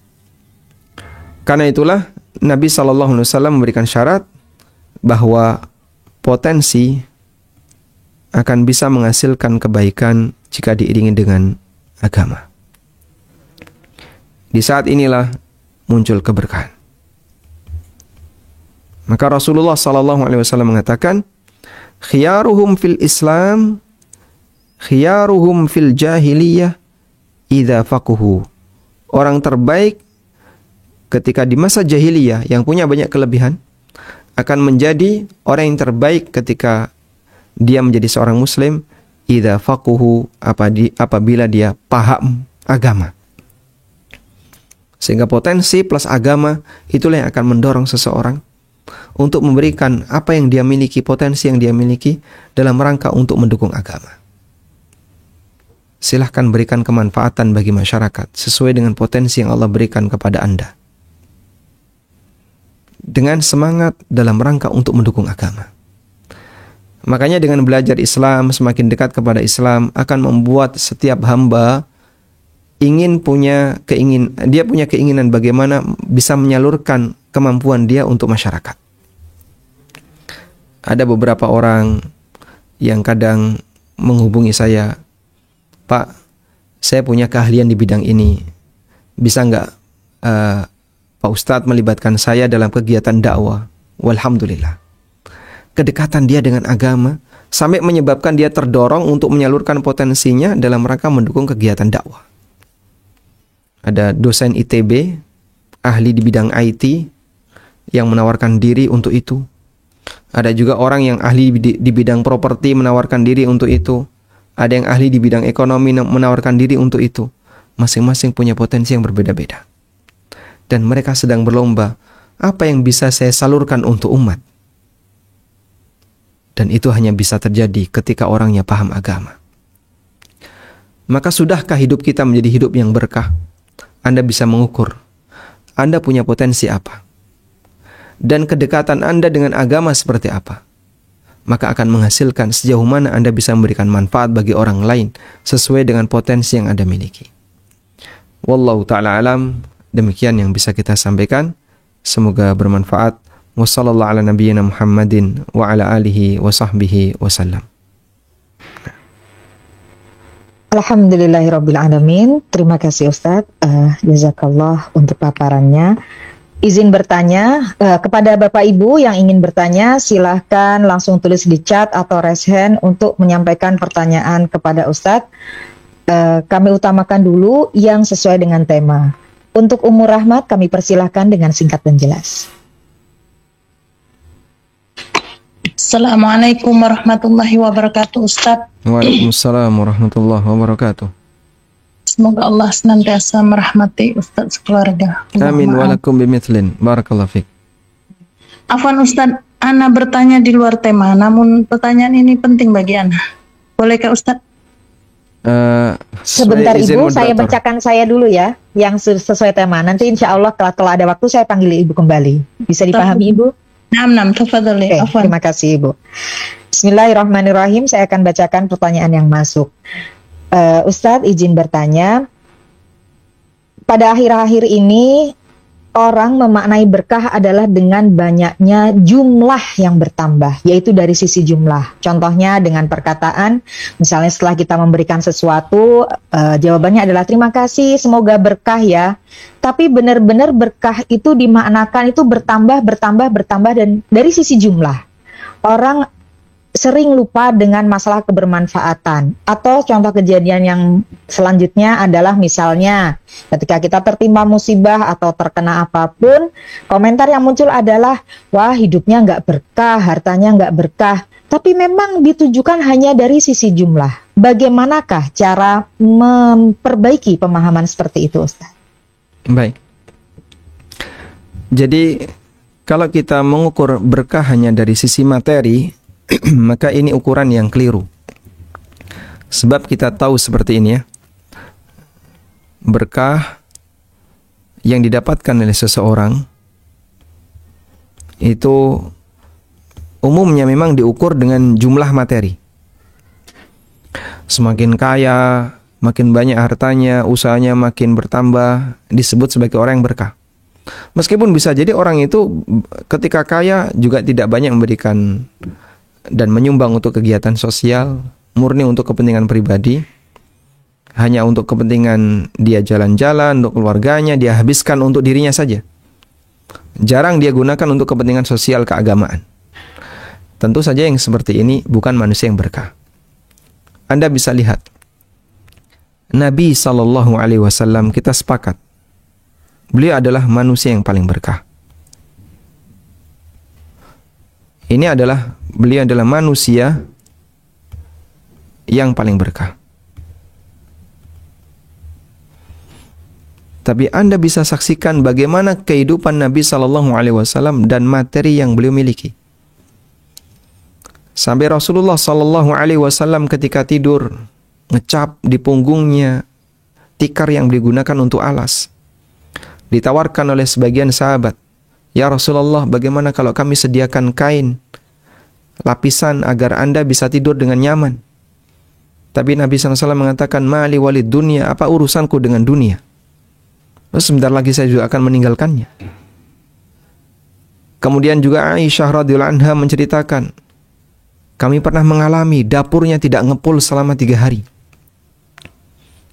[SPEAKER 1] Karena itulah Nabi SAW memberikan syarat bahwa potensi akan bisa menghasilkan kebaikan jika diiringi dengan agama. Di saat inilah muncul keberkahan. Maka Rasulullah SAW mengatakan, khiyaruhum fil Islam, khiyaruhum fil jahiliyah, idza faquhu. Orang terbaik ketika di masa jahiliyah yang punya banyak kelebihan akan menjadi orang yang terbaik ketika dia menjadi seorang muslim, idza faquhu, apabila dia paham agama. Sehingga potensi plus agama itulah yang akan mendorong seseorang untuk memberikan apa yang dia miliki, potensi yang dia miliki dalam rangka untuk mendukung agama. Silahkan berikan kemanfaatan bagi masyarakat sesuai dengan potensi yang Allah berikan kepada Anda, dengan semangat dalam rangka untuk mendukung agama. Makanya dengan belajar Islam, semakin dekat kepada Islam akan membuat setiap hamba dia punya keinginan bagaimana bisa menyalurkan kemampuan dia untuk masyarakat. Ada beberapa orang yang kadang menghubungi saya Pak, saya punya keahlian di bidang ini. Bisa nggak Pak Ustadz melibatkan saya dalam kegiatan dakwah? Walhamdulillah. Kedekatan dia dengan agama sampai menyebabkan dia terdorong untuk menyalurkan potensinya dalam rangka mendukung kegiatan dakwah. Ada dosen ITB, ahli di bidang IT, yang menawarkan diri untuk itu. Ada juga orang yang ahli di bidang properti menawarkan diri untuk itu. Ada yang ahli di bidang ekonomi menawarkan diri untuk itu. Masing-masing punya potensi yang berbeda-beda. Dan mereka sedang berlomba, apa yang bisa saya salurkan untuk umat? Dan itu hanya bisa terjadi ketika orangnya paham agama. Maka sudahkah hidup kita menjadi hidup yang berkah? Anda bisa mengukur Anda punya potensi apa, dan kedekatan Anda dengan agama seperti apa. Maka akan menghasilkan sejauh mana Anda bisa memberikan manfaat bagi orang lain sesuai dengan potensi yang Anda miliki. Wallahu ta'ala alam. Demikian yang bisa kita sampaikan. Semoga bermanfaat. Wassallallahu ala nabiyyina Muhammadin wa ala alihi wa sahbihi wasallam.
[SPEAKER 2] Alhamdulillahirrabbilalamin. Terima kasih Ustadz. Jazakallah untuk paparannya. Izin bertanya kepada Bapak Ibu yang ingin bertanya, silahkan langsung tulis di chat atau raise hand untuk menyampaikan pertanyaan kepada Ustadz. Kami utamakan dulu yang sesuai dengan tema. Untuk Ummu Rahmat kami persilahkan dengan singkat dan jelas.
[SPEAKER 3] Assalamualaikum warahmatullahi wabarakatuh, Ustadz.
[SPEAKER 1] Waalaikumsalam warahmatullahi wabarakatuh.
[SPEAKER 3] Semoga Allah senantiasa merahmati Ustadz sekeluarga.
[SPEAKER 1] Amin walakum bimithlin. Barakallahu fiik.
[SPEAKER 3] Afwan Ustadz, Ana bertanya di luar tema, namun pertanyaan ini penting bagi Ana. Bolehkah Ustadz?
[SPEAKER 2] Sebentar Ibu, saya bacakan saya dulu ya, yang sesuai tema. Nanti insya Allah kalau ada waktu saya panggil Ibu kembali. Bisa dipahami Ibu?
[SPEAKER 3] Naam, tafadhali.
[SPEAKER 2] Afwan. Terima kasih Ibu. Bismillahirrahmanirrahim. Saya akan bacakan pertanyaan yang masuk. Ustadz izin bertanya, pada akhir-akhir ini orang memaknai berkah adalah dengan banyaknya jumlah yang bertambah, yaitu dari sisi jumlah. Contohnya dengan perkataan, misalnya setelah kita memberikan sesuatu, jawabannya adalah terima kasih, semoga berkah ya. Tapi benar-benar berkah itu dimaknakan itu bertambah dan dari sisi jumlah. Orang sering lupa dengan masalah kebermanfaatan. Atau contoh kejadian yang selanjutnya adalah misalnya ketika kita tertimpa musibah atau terkena apapun, komentar yang muncul adalah, wah hidupnya nggak berkah, hartanya nggak berkah. Tapi memang ditujukan hanya dari sisi jumlah. Bagaimanakah cara memperbaiki pemahaman seperti itu, Ustaz?
[SPEAKER 1] Baik. Jadi kalau kita mengukur berkah hanya dari sisi materi, maka ini ukuran yang keliru. Sebab kita tahu seperti ini ya, berkah yang didapatkan oleh seseorang itu umumnya memang diukur dengan jumlah materi. Semakin kaya, makin banyak hartanya, usahanya makin bertambah, disebut sebagai orang yang berkah. Meskipun bisa jadi orang itu ketika kaya juga tidak banyak memberikan dan menyumbang untuk kegiatan sosial, murni untuk kepentingan pribadi, hanya untuk kepentingan dia jalan-jalan, untuk keluarganya, dia habiskan untuk dirinya saja. Jarang dia gunakan untuk kepentingan sosial keagamaan. Tentu saja yang seperti ini bukan manusia yang berkah. Anda bisa lihat, Nabi SAW kita sepakat, beliau adalah manusia yang paling berkah. Beliau adalah manusia yang paling berkah. Tapi Anda bisa saksikan bagaimana kehidupan Nabi SAW dan materi yang beliau miliki. Sampai Rasulullah SAW ketika tidur, ngecap di punggungnya tikar yang digunakan untuk alas. Ditawarkan oleh sebagian sahabat, ya Rasulullah, bagaimana kalau kami sediakan kain, lapisan agar Anda bisa tidur dengan nyaman. Tapi Nabi SAW mengatakan, mali walid dunia, apa urusanku dengan dunia? Terus sebentar lagi saya juga akan meninggalkannya. Kemudian juga Aisyah radhiyallahu anha menceritakan, kami pernah mengalami dapurnya tidak ngepul selama 3 hari.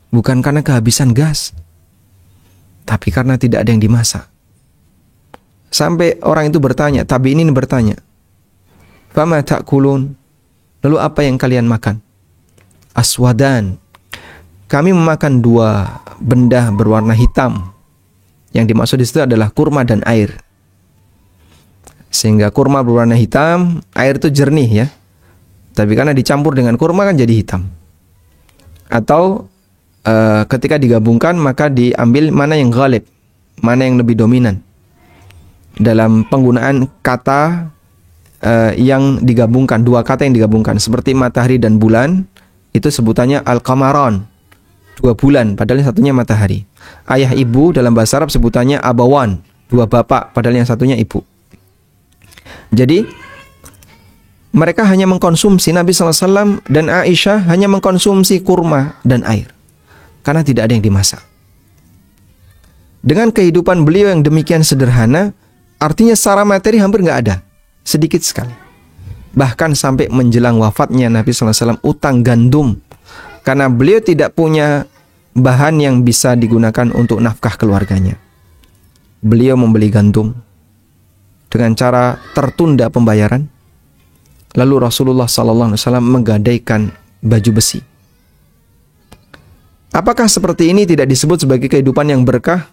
[SPEAKER 1] Bukan karena kehabisan gas, tapi karena tidak ada yang dimasak. Sampai orang itu bertanya, tabi'in ini bertanya, "Fama ta'kulun?" Lalu apa yang kalian makan? Aswadan. Kami memakan 2 benda berwarna hitam. Yang dimaksud di situ adalah kurma dan air. Sehingga kurma berwarna hitam, air itu jernih ya. Tapi karena dicampur dengan kurma kan jadi hitam. Atau ketika digabungkan maka diambil mana yang ghalib, mana yang lebih dominan. Dalam penggunaan kata yang digabungkan, 2 kata yang digabungkan. Seperti matahari dan bulan, itu sebutannya al-qamaran, 2 bulan, padahal yang satunya matahari. Ayah ibu dalam bahasa Arab sebutannya abawan, 2 bapak, padahal yang satunya ibu. Jadi mereka hanya mengkonsumsi, Nabi SAW dan Aisyah hanya mengkonsumsi kurma dan air, karena tidak ada yang dimasak. Dengan kehidupan beliau yang demikian sederhana, artinya secara materi hampir nggak ada, sedikit sekali. Bahkan sampai menjelang wafatnya Nabi SAW utang gandum, karena beliau tidak punya bahan yang bisa digunakan untuk nafkah keluarganya. Beliau membeli gandum dengan cara tertunda pembayaran. Lalu Rasulullah SAW menggadaikan baju besi. Apakah seperti ini tidak disebut sebagai kehidupan yang berkah?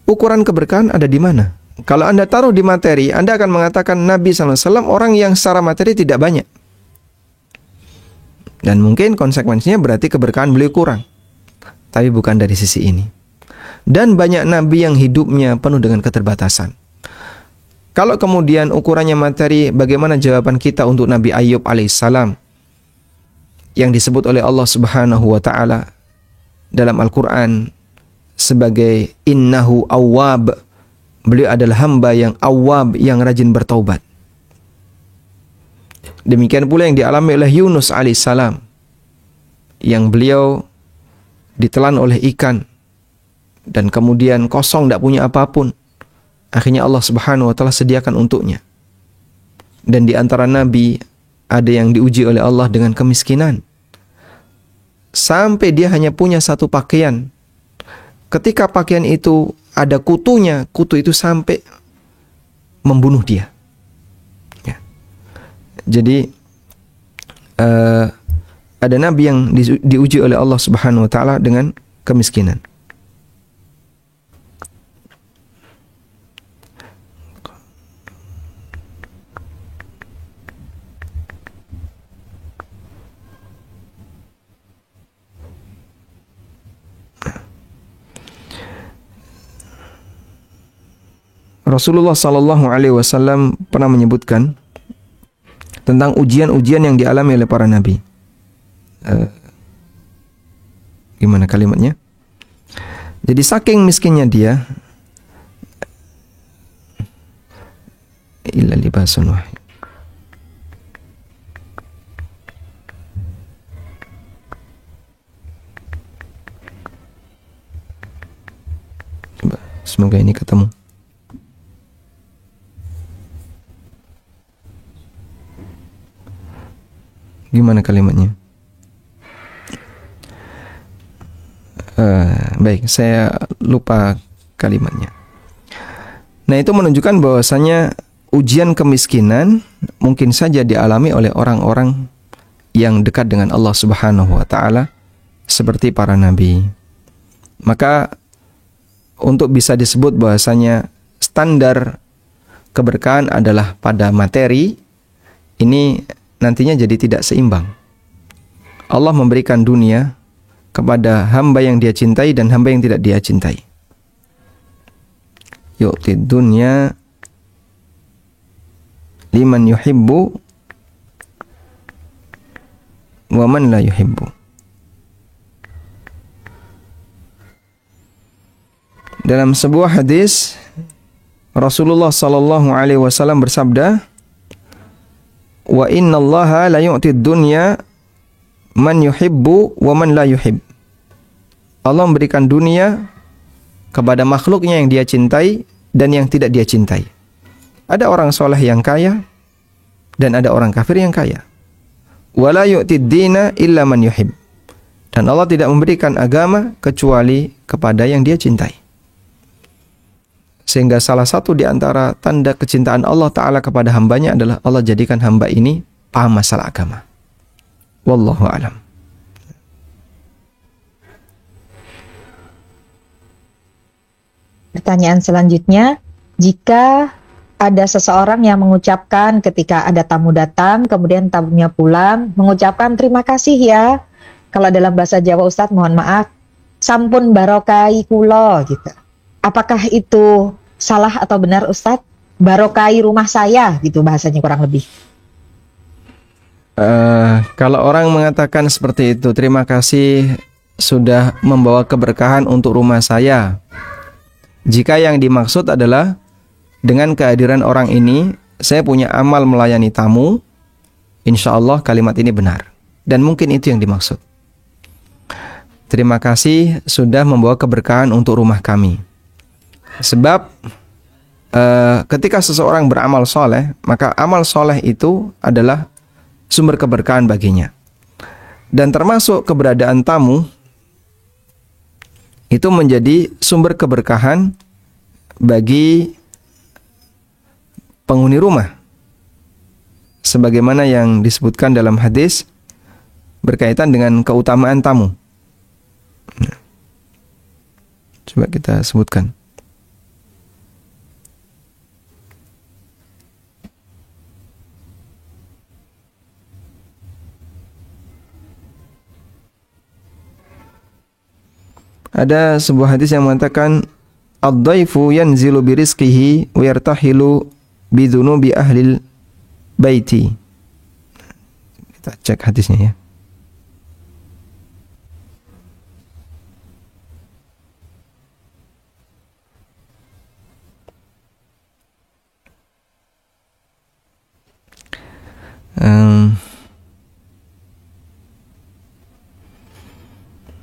[SPEAKER 1] Ukuran keberkahan ada di mana? Kalau Anda taruh di materi, Anda akan mengatakan Nabi SAW orang yang secara materi tidak banyak. Dan mungkin konsekuensinya berarti keberkahan beliau kurang. Tapi bukan dari sisi ini. Dan banyak Nabi yang hidupnya penuh dengan keterbatasan. Kalau kemudian ukurannya materi, bagaimana jawaban kita untuk Nabi Ayub alaihissalam yang disebut oleh Allah Subhanahu wa taala dalam Al-Qur'an sebagai innahu awwab. Beliau adalah hamba yang awwab, yang rajin bertaubat. Demikian pula yang dialami oleh Yunus alaihissalam, yang beliau ditelan oleh ikan dan kemudian kosong, tidak punya apapun. Akhirnya Allah Subhanahu wa taala sediakan untuknya. Dan di antara nabi ada yang diuji oleh Allah dengan kemiskinan, sampai dia hanya punya 1 pakaian. Ketika pakaian itu ada kutunya, kutu itu sampai membunuh dia. Ya. Jadi ada nabi yang diuji oleh Allah Subhanahu wa taala dengan kemiskinan. Rasulullah SAW pernah menyebutkan tentang ujian-ujian yang dialami oleh para nabi. Gimana kalimatnya? Jadi saking miskinnya dia, illa libasun wahid. Coba, semoga ini ketemu. Gimana kalimatnya? Baik, saya lupa kalimatnya. Nah, itu menunjukkan bahwasanya ujian kemiskinan mungkin saja dialami oleh orang-orang yang dekat dengan Allah Subhanahu wa taala seperti para nabi. Maka untuk bisa disebut bahwasanya standar keberkahan adalah pada materi, ini nantinya jadi tidak seimbang. Allah memberikan dunia kepada hamba yang dia cintai dan hamba yang tidak dia cintai. Yu'tid dunya liman yuhibbu wa man la yuhibbu. Dalam sebuah hadis Rasulullah sallallahu alaihi wasallam bersabda, wa innallaha la yu'tid dunya man yuhibbu wa man la yuhib. Allah memberikan dunia kepada makhluknya yang dia cintai dan yang tidak dia cintai. Ada orang soleh yang kaya dan ada orang kafir yang kaya. Wa la yu'tid dina illa man yuhib. Dan Dan Allah tidak memberikan agama kecuali kepada yang Dia cintai. Sehingga salah satu di antara tanda kecintaan Allah Ta'ala kepada hambanya adalah Allah jadikan hamba ini paham masalah agama. Wallahu a'lam.
[SPEAKER 2] Pertanyaan selanjutnya, jika ada seseorang yang mengucapkan ketika ada tamu datang, kemudian tamunya pulang, mengucapkan terima kasih ya. Kalau dalam bahasa Jawa Ustadz, mohon maaf, sampun barokai kulo gitu. Apakah itu salah atau benar Ustadz? Barokai rumah saya gitu bahasanya kurang lebih.
[SPEAKER 1] Kalau orang mengatakan seperti itu, terima kasih sudah membawa keberkahan untuk rumah saya. Jika yang dimaksud adalah dengan kehadiran orang ini, saya punya amal melayani tamu, insya Allah kalimat ini benar. Dan mungkin itu yang dimaksud. Terima kasih sudah membawa keberkahan untuk rumah kami. Sebab ketika seseorang beramal soleh, maka amal soleh itu adalah sumber keberkahan baginya. Dan termasuk keberadaan tamu itu menjadi sumber keberkahan bagi penghuni rumah. Sebagaimana yang disebutkan dalam hadis berkaitan dengan keutamaan tamu. Coba kita sebutkan. Ada sebuah hadis yang mengatakan ad-dhaifu yanzilu bi rizqihi wa yartahilu bi dhunubi ahlil baiti. Kita cek hadisnya ya.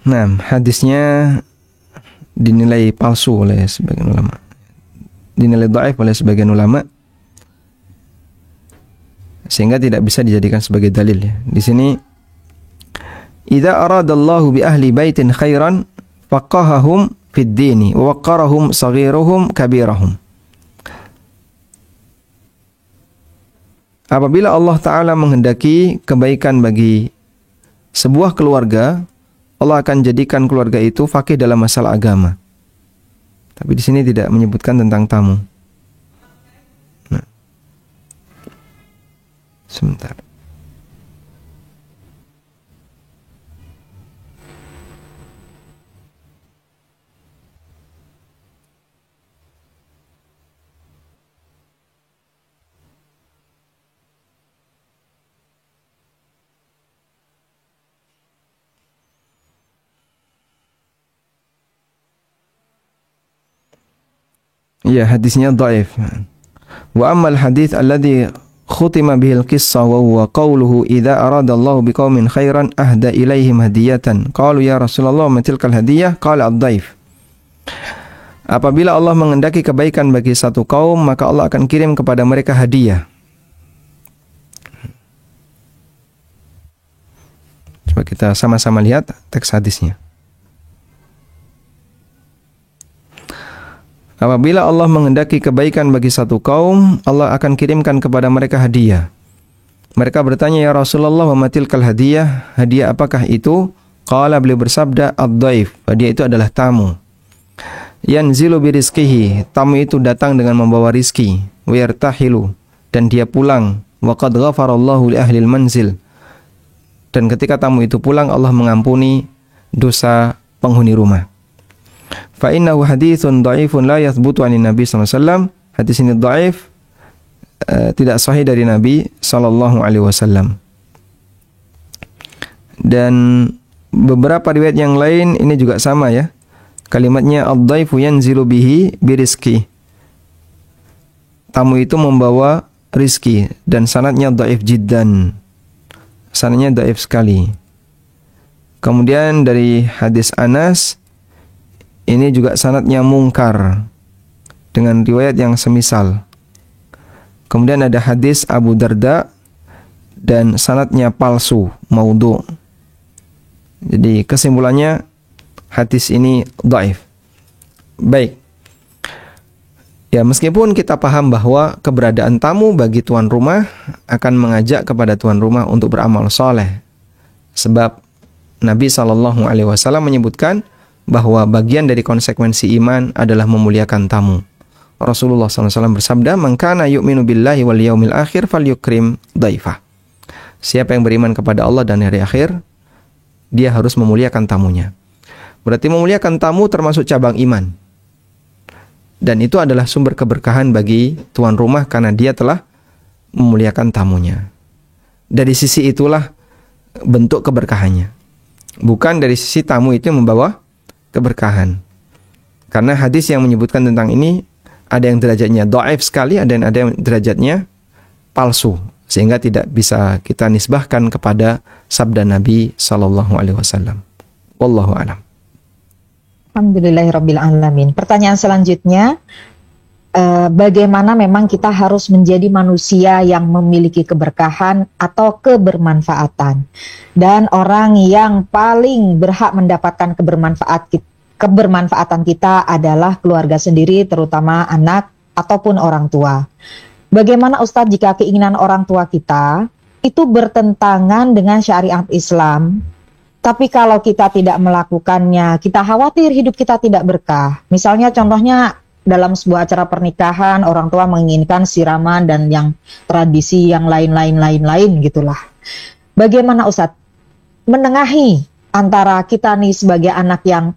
[SPEAKER 1] Nah, hadisnya dinilai palsu oleh sebagian ulama. Dinilai dhaif oleh sebagian ulama. Sehingga tidak bisa dijadikan sebagai dalil ya. Di sini idza aradallahu bi ahli baitin khairan faqahahum fid dini wa waqqarahum saghiruhum kabirahum. Apabila Allah Ta'ala menghendaki kebaikan bagi sebuah keluarga, Allah akan jadikan keluarga itu faqih dalam masalah agama. Tapi di sini tidak menyebutkan tentang tamu. Nah. Sebentar. Ya, hadisnya dhaif. Wa ammal hadits alladhi khutima bihil qissah wa huwa qawluhu idza aradallahu biqaumin khairan ahda ilaihim hadiyatan. Qalu ya Rasulullah ma tilkal hadiyah? Qala ad-dhaif. Apabila Allah menghendaki kebaikan bagi satu kaum, maka Allah akan kirim kepada mereka hadiah. Coba kita sama-sama lihat teks hadisnya. Apabila Allah menghendaki kebaikan bagi satu kaum, Allah akan kirimkan kepada mereka hadiah. Mereka bertanya, ya Rasulullah, wa matilkal hadiah? Hadiah apakah itu? Qala, beliau bersabda, ad-dhaif. Hadiah itu adalah tamu. Yanzilu birizqihi. Tamu itu datang dengan membawa rizki. Wa yartahilu. Dan dia pulang. Wa qad ghafarallahu li ahlil manzil. Dan ketika tamu itu pulang, Allah mengampuni dosa penghuni rumah. Fa innahu haditsun dhaifun la yathbutu 'anin Nabi sallallahu alaihi wasallam. Hadis ini dhaif, tidak sahih dari Nabi sallallahu alaihi wasallam. Dan beberapa riwayat yang lain ini juga sama ya. Kalimatnya ad-dhaifu yanzilu bihi birizki. Tamu itu membawa rizki, dan sanadnya dhaif jiddan. Sanadnya dhaif sekali. Kemudian dari hadis Anas, ini juga sanadnya mungkar dengan riwayat yang semisal. Kemudian ada hadis Abu Darda dan sanadnya palsu, maudhu. Jadi kesimpulannya hadis ini dhaif. Baik. Ya, meskipun kita paham bahwa keberadaan tamu bagi tuan rumah akan mengajak kepada tuan rumah untuk beramal soleh. Sebab Nabi SAW menyebutkan bahwa bagian dari konsekuensi iman adalah memuliakan tamu. Rasulullah SAW bersabda, "Man kana yu'minu billahi wal yaumil akhir falyukrim dhaifah." Siapa yang beriman kepada Allah dan hari akhir, dia harus memuliakan tamunya. Berarti memuliakan tamu termasuk cabang iman. Dan itu adalah sumber keberkahan bagi tuan rumah karena dia telah memuliakan tamunya. Dari sisi itulah bentuk keberkahannya. Bukan dari sisi tamu itu yang membawa keberkahan. Karena hadis yang menyebutkan tentang ini ada yang derajatnya dhaif sekali, ada yang derajatnya palsu, sehingga tidak bisa kita nisbahkan kepada sabda Nabi SAW. Wallahu a'lam.
[SPEAKER 2] Alhamdulillahirabbil alamin. Pertanyaan selanjutnya, bagaimana memang kita harus menjadi manusia yang memiliki keberkahan atau kebermanfaatan, dan orang yang paling berhak mendapatkan kebermanfaatan kita adalah keluarga sendiri, terutama anak ataupun orang tua. Bagaimana Ustadz jika keinginan orang tua kita itu bertentangan dengan syariat Islam, tapi kalau kita tidak melakukannya, kita khawatir hidup kita tidak berkah. Misalnya contohnya dalam sebuah acara pernikahan, orang tua menginginkan siraman dan yang tradisi yang lain-lain gitulah. Bagaimana Ustadz menengahi antara kita nih sebagai anak yang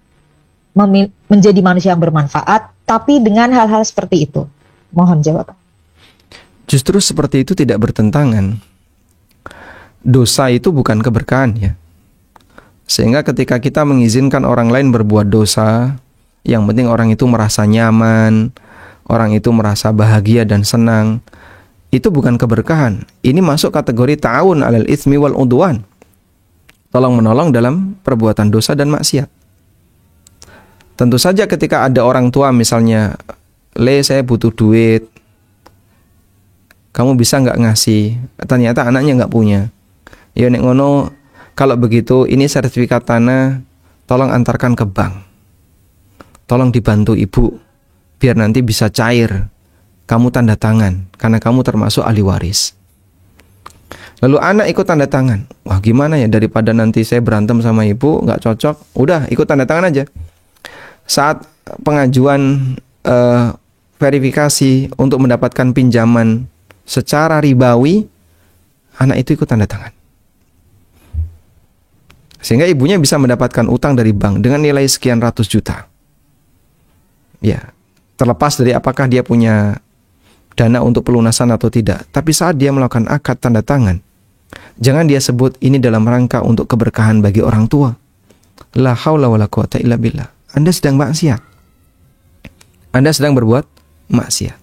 [SPEAKER 2] menjadi manusia yang bermanfaat, tapi dengan hal-hal seperti itu? Mohon jawaban.
[SPEAKER 1] Justru seperti itu tidak bertentangan. Dosa itu bukan keberkahan ya. Sehingga ketika kita mengizinkan orang lain berbuat dosa, yang penting orang itu merasa nyaman, orang itu merasa bahagia dan senang, itu bukan keberkahan. Ini masuk kategori ta'awun 'alal itsmi wal 'udwan. Tolong-menolong dalam perbuatan dosa dan maksiat. Tentu saja ketika ada orang tua misalnya, saya butuh duit, kamu bisa nggak ngasih? Ternyata anaknya nggak punya. Ya nek ngono, kalau begitu ini sertifikat tanah, tolong antarkan ke bank. Tolong dibantu ibu, biar nanti bisa cair. Kamu tanda tangan, karena kamu termasuk ahli waris. Lalu anak ikut tanda tangan. Wah gimana ya, daripada nanti saya berantem sama ibu, nggak cocok. Udah ikut tanda tangan aja. Saat pengajuan verifikasi untuk mendapatkan pinjaman secara ribawi, anak itu ikut tanda tangan. Sehingga ibunya bisa mendapatkan utang dari bank dengan nilai sekian ratus juta. Ya, terlepas dari apakah dia punya dana untuk pelunasan atau tidak. Tapi saat dia melakukan akad tanda tangan, jangan dia sebut ini dalam rangka untuk keberkahan bagi orang tua. La haula wala quwata illa billah. Anda sedang maksiat. Anda sedang berbuat maksiat.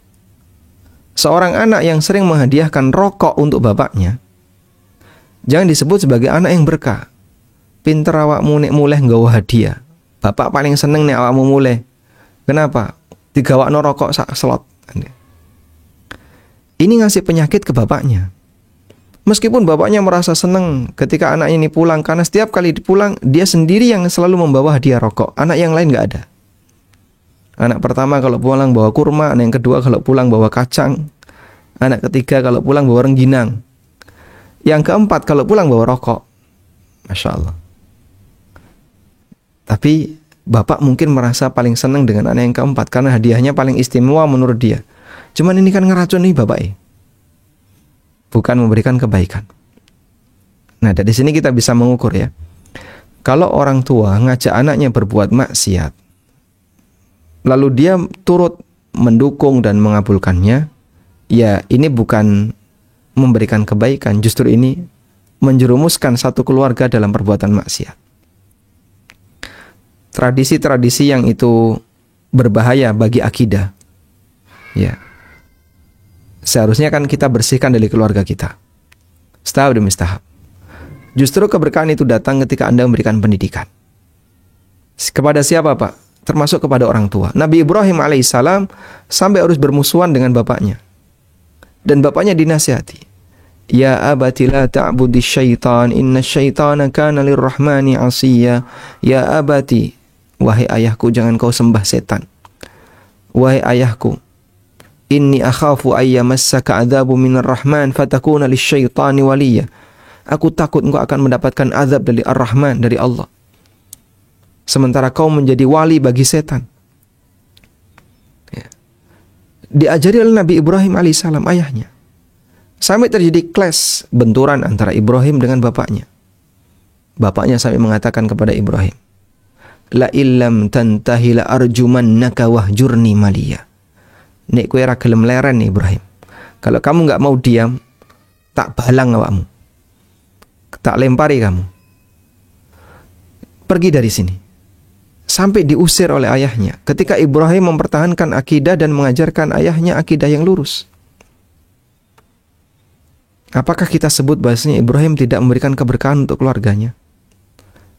[SPEAKER 1] Seorang anak yang sering menghadiahkan rokok untuk bapaknya, jangan disebut sebagai anak yang berkah. Pinter awakmu nek muleh nggawa hadiah. Bapak paling seneng nek awakmu muleh. Kenapa? Digawakno rokok sak slot. Ini ngasih penyakit ke bapaknya. Meskipun bapaknya merasa senang ketika anaknya ini pulang, karena setiap kali pulang dia sendiri yang selalu membawa hadiah rokok. Anak yang lain nggak ada. Anak pertama kalau pulang bawa kurma, anak yang kedua kalau pulang bawa kacang, anak ketiga kalau pulang bawa rengginang, yang keempat kalau pulang bawa rokok. Masya Allah. Tapi bapak mungkin merasa paling senang dengan anak yang keempat karena hadiahnya paling istimewa menurut dia. Cuman ini kan ngeracun nih bapak, bukan memberikan kebaikan. Nah dari sini kita bisa mengukur ya. Kalau orang tua ngajak anaknya berbuat maksiat, lalu dia turut mendukung dan mengabulkannya, ya ini bukan memberikan kebaikan, justru ini menjerumuskan satu keluarga dalam perbuatan maksiat. Tradisi-tradisi yang itu berbahaya bagi akidah, ya seharusnya kan kita bersihkan dari keluarga kita, setahap demi setahap. Justru keberkahan itu datang ketika Anda memberikan pendidikan. Kepada siapa Pak? Termasuk kepada orang tua. Nabi Ibrahim alaihissalam sampai harus bermusuhan dengan bapaknya. Dan bapaknya dinasihati. Ya abati la ta'budi syaitan, inna syaitana kana lirrahmani asiyya. Ya abati, wahai ayahku, jangan kau sembah setan. Wahai ayahku, inni akhafu ayyamassaka adzabu minar rahman fatakuna lisyaitani waliya. Aku takut engkau akan mendapatkan azab dari Ar-Rahman, dari Allah, sementara kau menjadi wali bagi setan. Ya. Diajari oleh Nabi Ibrahim alaihissalam, ayahnya. Sampai terjadi clash, benturan antara Ibrahim dengan bapaknya. Bapaknya sampai mengatakan kepada Ibrahim, la illam tantahi la arjumannaka wahjurni maliya. Nek kowe ra gelem leren Ibrahim, kalau kamu enggak mau diam, tak balang awakmu, tak lempari kamu, pergi dari sini. Sampai diusir oleh ayahnya ketika Ibrahim mempertahankan akidah dan mengajarkan ayahnya akidah yang lurus. Apakah kita sebut bahasanya Ibrahim tidak memberikan keberkahan untuk keluarganya?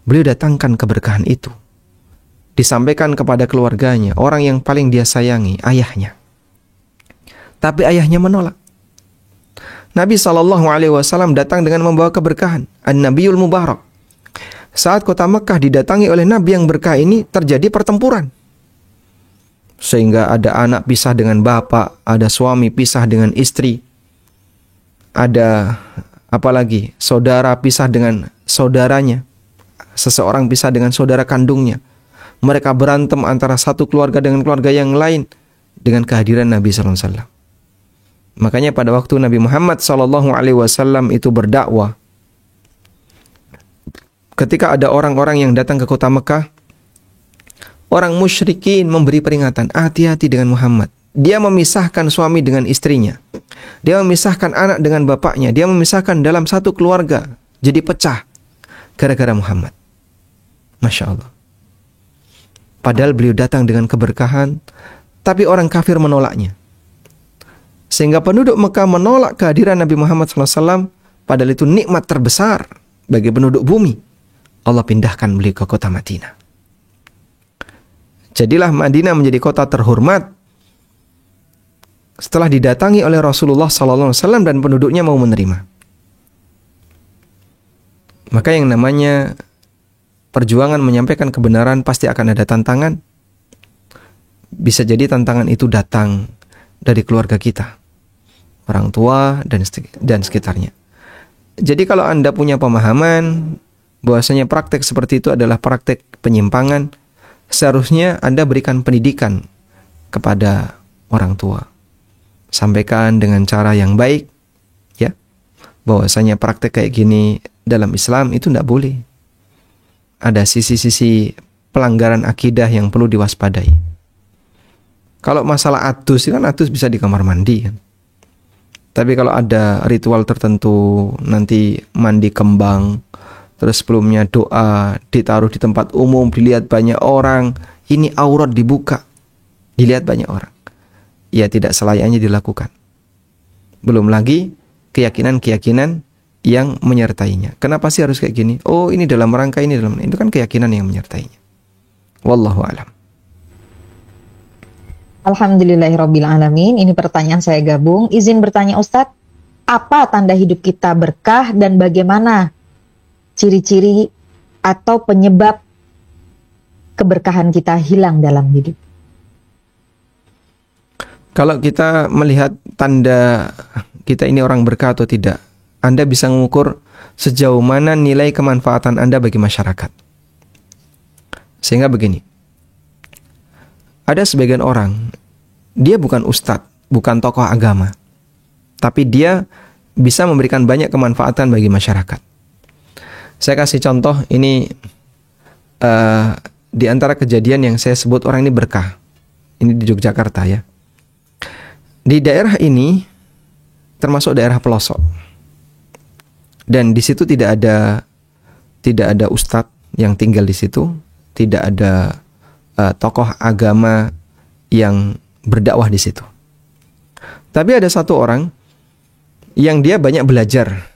[SPEAKER 1] Beliau datangkan keberkahan itu, disampaikan kepada keluarganya, orang yang paling dia sayangi, ayahnya. Tapi ayahnya menolak. Nabi SAW datang dengan membawa keberkahan, An-Nabiyul Mubarak. Saat kota Mekah didatangi oleh Nabi yang berkah ini, terjadi pertempuran. Sehingga ada anak pisah dengan bapak, ada suami pisah dengan istri, ada apalagi saudara pisah dengan saudaranya, seseorang pisah dengan saudara kandungnya. Mereka berantem antara satu keluarga dengan keluarga yang lain dengan kehadiran Nabi SAW. Makanya pada waktu Nabi Muhammad SAW itu berdakwah, ketika ada orang-orang yang datang ke kota Mekah, orang musyrikin memberi peringatan, hati-hati dengan Muhammad. Dia memisahkan suami dengan istrinya, dia memisahkan anak dengan bapaknya, dia memisahkan dalam satu keluarga, jadi pecah gara-gara Muhammad. Masya Allah. Padahal beliau datang dengan keberkahan, tapi orang kafir menolaknya. Sehingga penduduk Mekah menolak kehadiran Nabi Muhammad SAW, padahal itu nikmat terbesar bagi penduduk bumi. Allah pindahkan beliau ke kota Madinah. Jadilah Madinah menjadi kota terhormat setelah didatangi oleh Rasulullah SAW dan penduduknya mau menerima. Maka yang namanya perjuangan menyampaikan kebenaran pasti akan ada tantangan. Bisa jadi tantangan itu datang dari keluarga kita, orang tua dan sekitarnya. Jadi kalau Anda punya pemahaman bahwasanya praktek seperti itu adalah praktek penyimpangan, seharusnya Anda berikan pendidikan kepada orang tua. Sampaikan dengan cara yang baik, ya, bahwasanya praktek kayak gini dalam Islam itu tidak boleh. Ada sisi-sisi pelanggaran akidah yang perlu diwaspadai. Kalau masalah atus, kan atus bisa di kamar mandi kan. Tapi kalau ada ritual tertentu, nanti mandi kembang, terus sebelumnya doa, ditaruh di tempat umum, dilihat banyak orang, ini aurat dibuka, dilihat banyak orang, ya tidak selayaknya dilakukan. Belum lagi keyakinan-keyakinan yang menyertainya. Kenapa sih harus kayak gini? Oh, ini dalam rangka ini, itu kan keyakinan yang menyertainya. Wallahu a'lam.
[SPEAKER 2] Alhamdulillahirrabbilalamin. Ini pertanyaan saya gabung. Izin bertanya Ustadz, apa tanda hidup kita berkah dan bagaimana ciri-ciri atau penyebab keberkahan kita hilang dalam hidup?
[SPEAKER 1] Kalau kita melihat tanda kita ini orang berkah atau tidak, Anda bisa mengukur sejauh mana nilai kemanfaatan Anda bagi masyarakat. Sehingga begini, ada sebagian orang, dia bukan ustadz, bukan tokoh agama, tapi dia bisa memberikan banyak kemanfaatan bagi masyarakat. Saya kasih contoh, ini di antara kejadian yang saya sebut orang ini berkah. Ini di Yogyakarta ya. Di daerah ini termasuk daerah pelosok, dan di situ tidak ada ustadz yang tinggal di situ, tidak ada tokoh agama yang berdakwah di situ. Tapi ada satu orang yang dia banyak belajar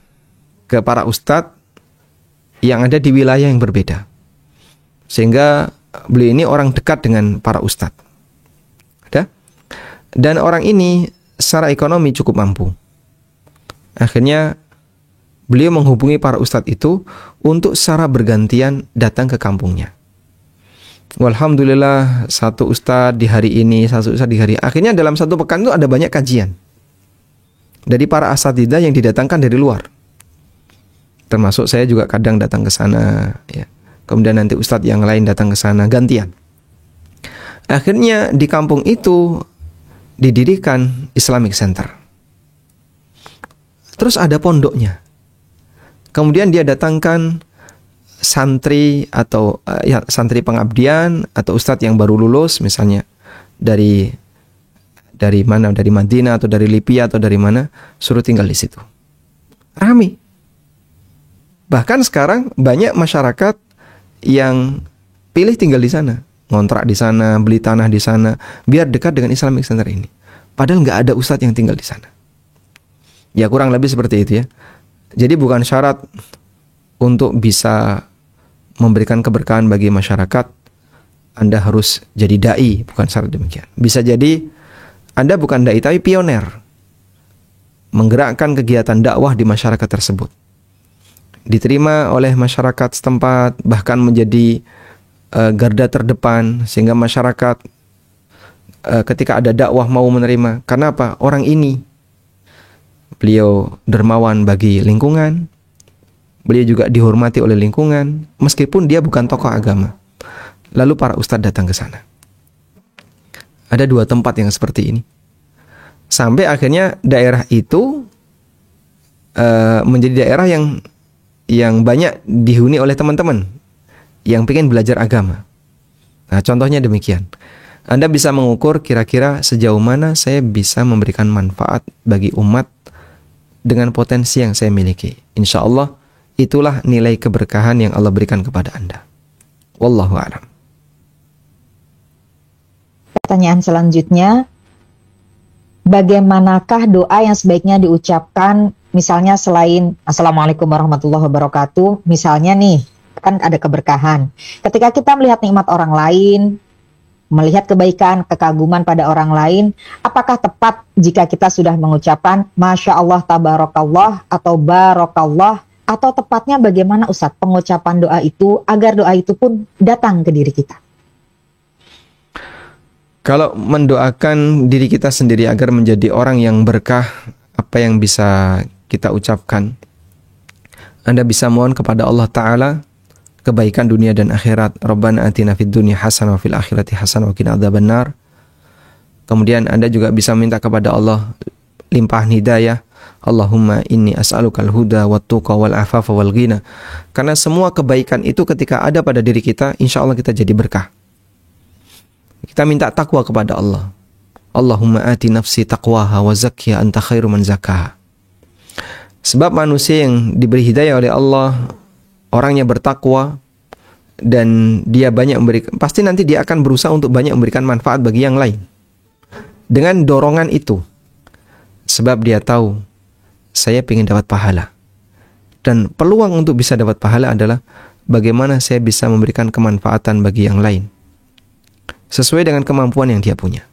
[SPEAKER 1] ke para ustadz yang ada di wilayah yang berbeda, sehingga beliau ini orang dekat dengan para ustadz. Dan orang ini secara ekonomi cukup mampu. Akhirnya Beliau menghubungi para ustadz itu untuk secara bergantian datang ke kampungnya. Walhamdulillah, satu ustadz di hari ini, satu ustadz di hari. Akhirnya dalam satu pekan itu ada banyak kajian dari para asatidzah yang didatangkan dari luar. Termasuk saya juga kadang datang ke sana, ya. Kemudian nanti ustadz yang lain datang ke sana, gantian. Akhirnya di kampung itu didirikan Islamic Center. Terus ada pondoknya. Kemudian dia datangkan santri atau santri pengabdian atau ustadz yang baru lulus misalnya dari mana, dari Madinah atau dari Libya atau dari mana, suruh tinggal di situ. Rame. Bahkan sekarang banyak masyarakat yang pilih tinggal di sana, ngontrak di sana, beli tanah di sana, biar dekat dengan Islamic Center ini. Padahal nggak ada ustadz yang tinggal di sana. Ya kurang lebih seperti itu ya. Jadi bukan syarat untuk bisa memberikan keberkahan bagi masyarakat Anda harus jadi dai, bukan syarat demikian. Bisa jadi Anda bukan dai tapi pioner, menggerakkan kegiatan dakwah di masyarakat tersebut, diterima oleh masyarakat setempat, bahkan menjadi garda terdepan sehingga masyarakat ketika ada dakwah mau menerima. Karena apa? Orang ini beliau dermawan bagi lingkungan, beliau juga dihormati oleh lingkungan, meskipun dia bukan tokoh agama. Lalu para ustadz datang ke sana. Ada 2 tempat yang seperti ini. Sampai akhirnya daerah itu menjadi daerah yang banyak dihuni oleh teman-teman yang pengen belajar agama. Nah, contohnya demikian. Anda bisa mengukur kira-kira sejauh mana saya bisa memberikan manfaat bagi umat dengan potensi yang saya miliki. Insya Allah itulah nilai keberkahan yang Allah berikan kepada Anda. Wallahu a'lam.
[SPEAKER 2] Pertanyaan selanjutnya, bagaimanakah doa yang sebaiknya diucapkan misalnya selain Assalamualaikum warahmatullahi wabarakatuh, misalnya nih, kan ada keberkahan. Ketika kita melihat nikmat orang lain, melihat kebaikan, kekaguman pada orang lain, apakah tepat jika kita sudah mengucapkan Masya Allah, Tabarakallah, atau Barakallah, atau tepatnya bagaimana Ustadz pengucapan doa itu agar doa itu pun datang ke diri kita?
[SPEAKER 1] Kalau mendoakan diri kita sendiri agar menjadi orang yang berkah, apa yang bisa kita ucapkan? Anda bisa mohon kepada Allah Ta'ala kebaikan dunia dan akhirat. Rabbana atina fid dunya hasanah wa fil akhirati hasanah wa qina adzabannar. Kemudian Anda juga bisa minta kepada Allah limpahan hidayah. Allahumma inni as'alukal huda wat tuqa wal afafa wal ghina. Karena semua kebaikan itu ketika ada pada diri kita, insya Allah kita jadi berkah. Kita minta takwa kepada Allah. Allahumma ati nafsi taqwaha wa zakkiha anta khairu man zakkaha. Sebab manusia yang diberi hidayah oleh Allah, orangnya bertakwa dan dia banyak memberikan, pasti nanti dia akan berusaha untuk banyak memberikan manfaat bagi yang lain. Dengan dorongan itu, sebab dia tahu saya ingin dapat pahala. Dan peluang untuk bisa dapat pahala adalah bagaimana saya bisa memberikan kemanfaatan bagi yang lain sesuai dengan kemampuan yang dia punya.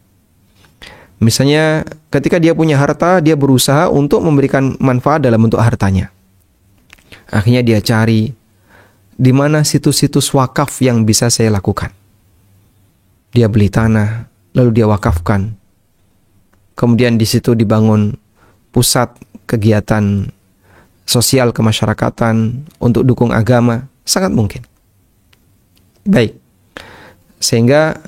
[SPEAKER 1] Misalnya ketika dia punya harta, dia berusaha untuk memberikan manfaat dalam bentuk hartanya. Akhirnya dia cari di mana situs-situs wakaf yang bisa saya lakukan. Dia beli tanah, lalu dia wakafkan. Kemudian di situ dibangun pusat kegiatan sosial kemasyarakatan untuk dukung agama, sangat mungkin. Baik. Sehingga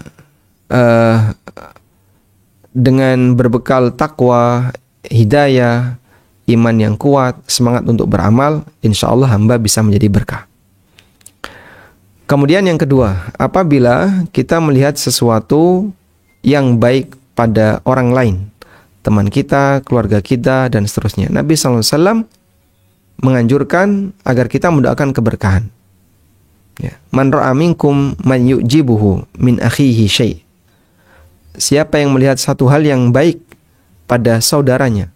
[SPEAKER 1] dengan berbekal takwa, hidayah, iman yang kuat, semangat untuk beramal, insya Allah hamba bisa menjadi berkah. Kemudian yang kedua, apabila kita melihat sesuatu yang baik pada orang lain, teman kita, keluarga kita, dan seterusnya, Nabi SAW menganjurkan agar kita mendoakan keberkahan. Ya. Man ra'a minkum man yu'jibuhu min akhihi syai'. Siapa yang melihat satu hal yang baik pada saudaranya,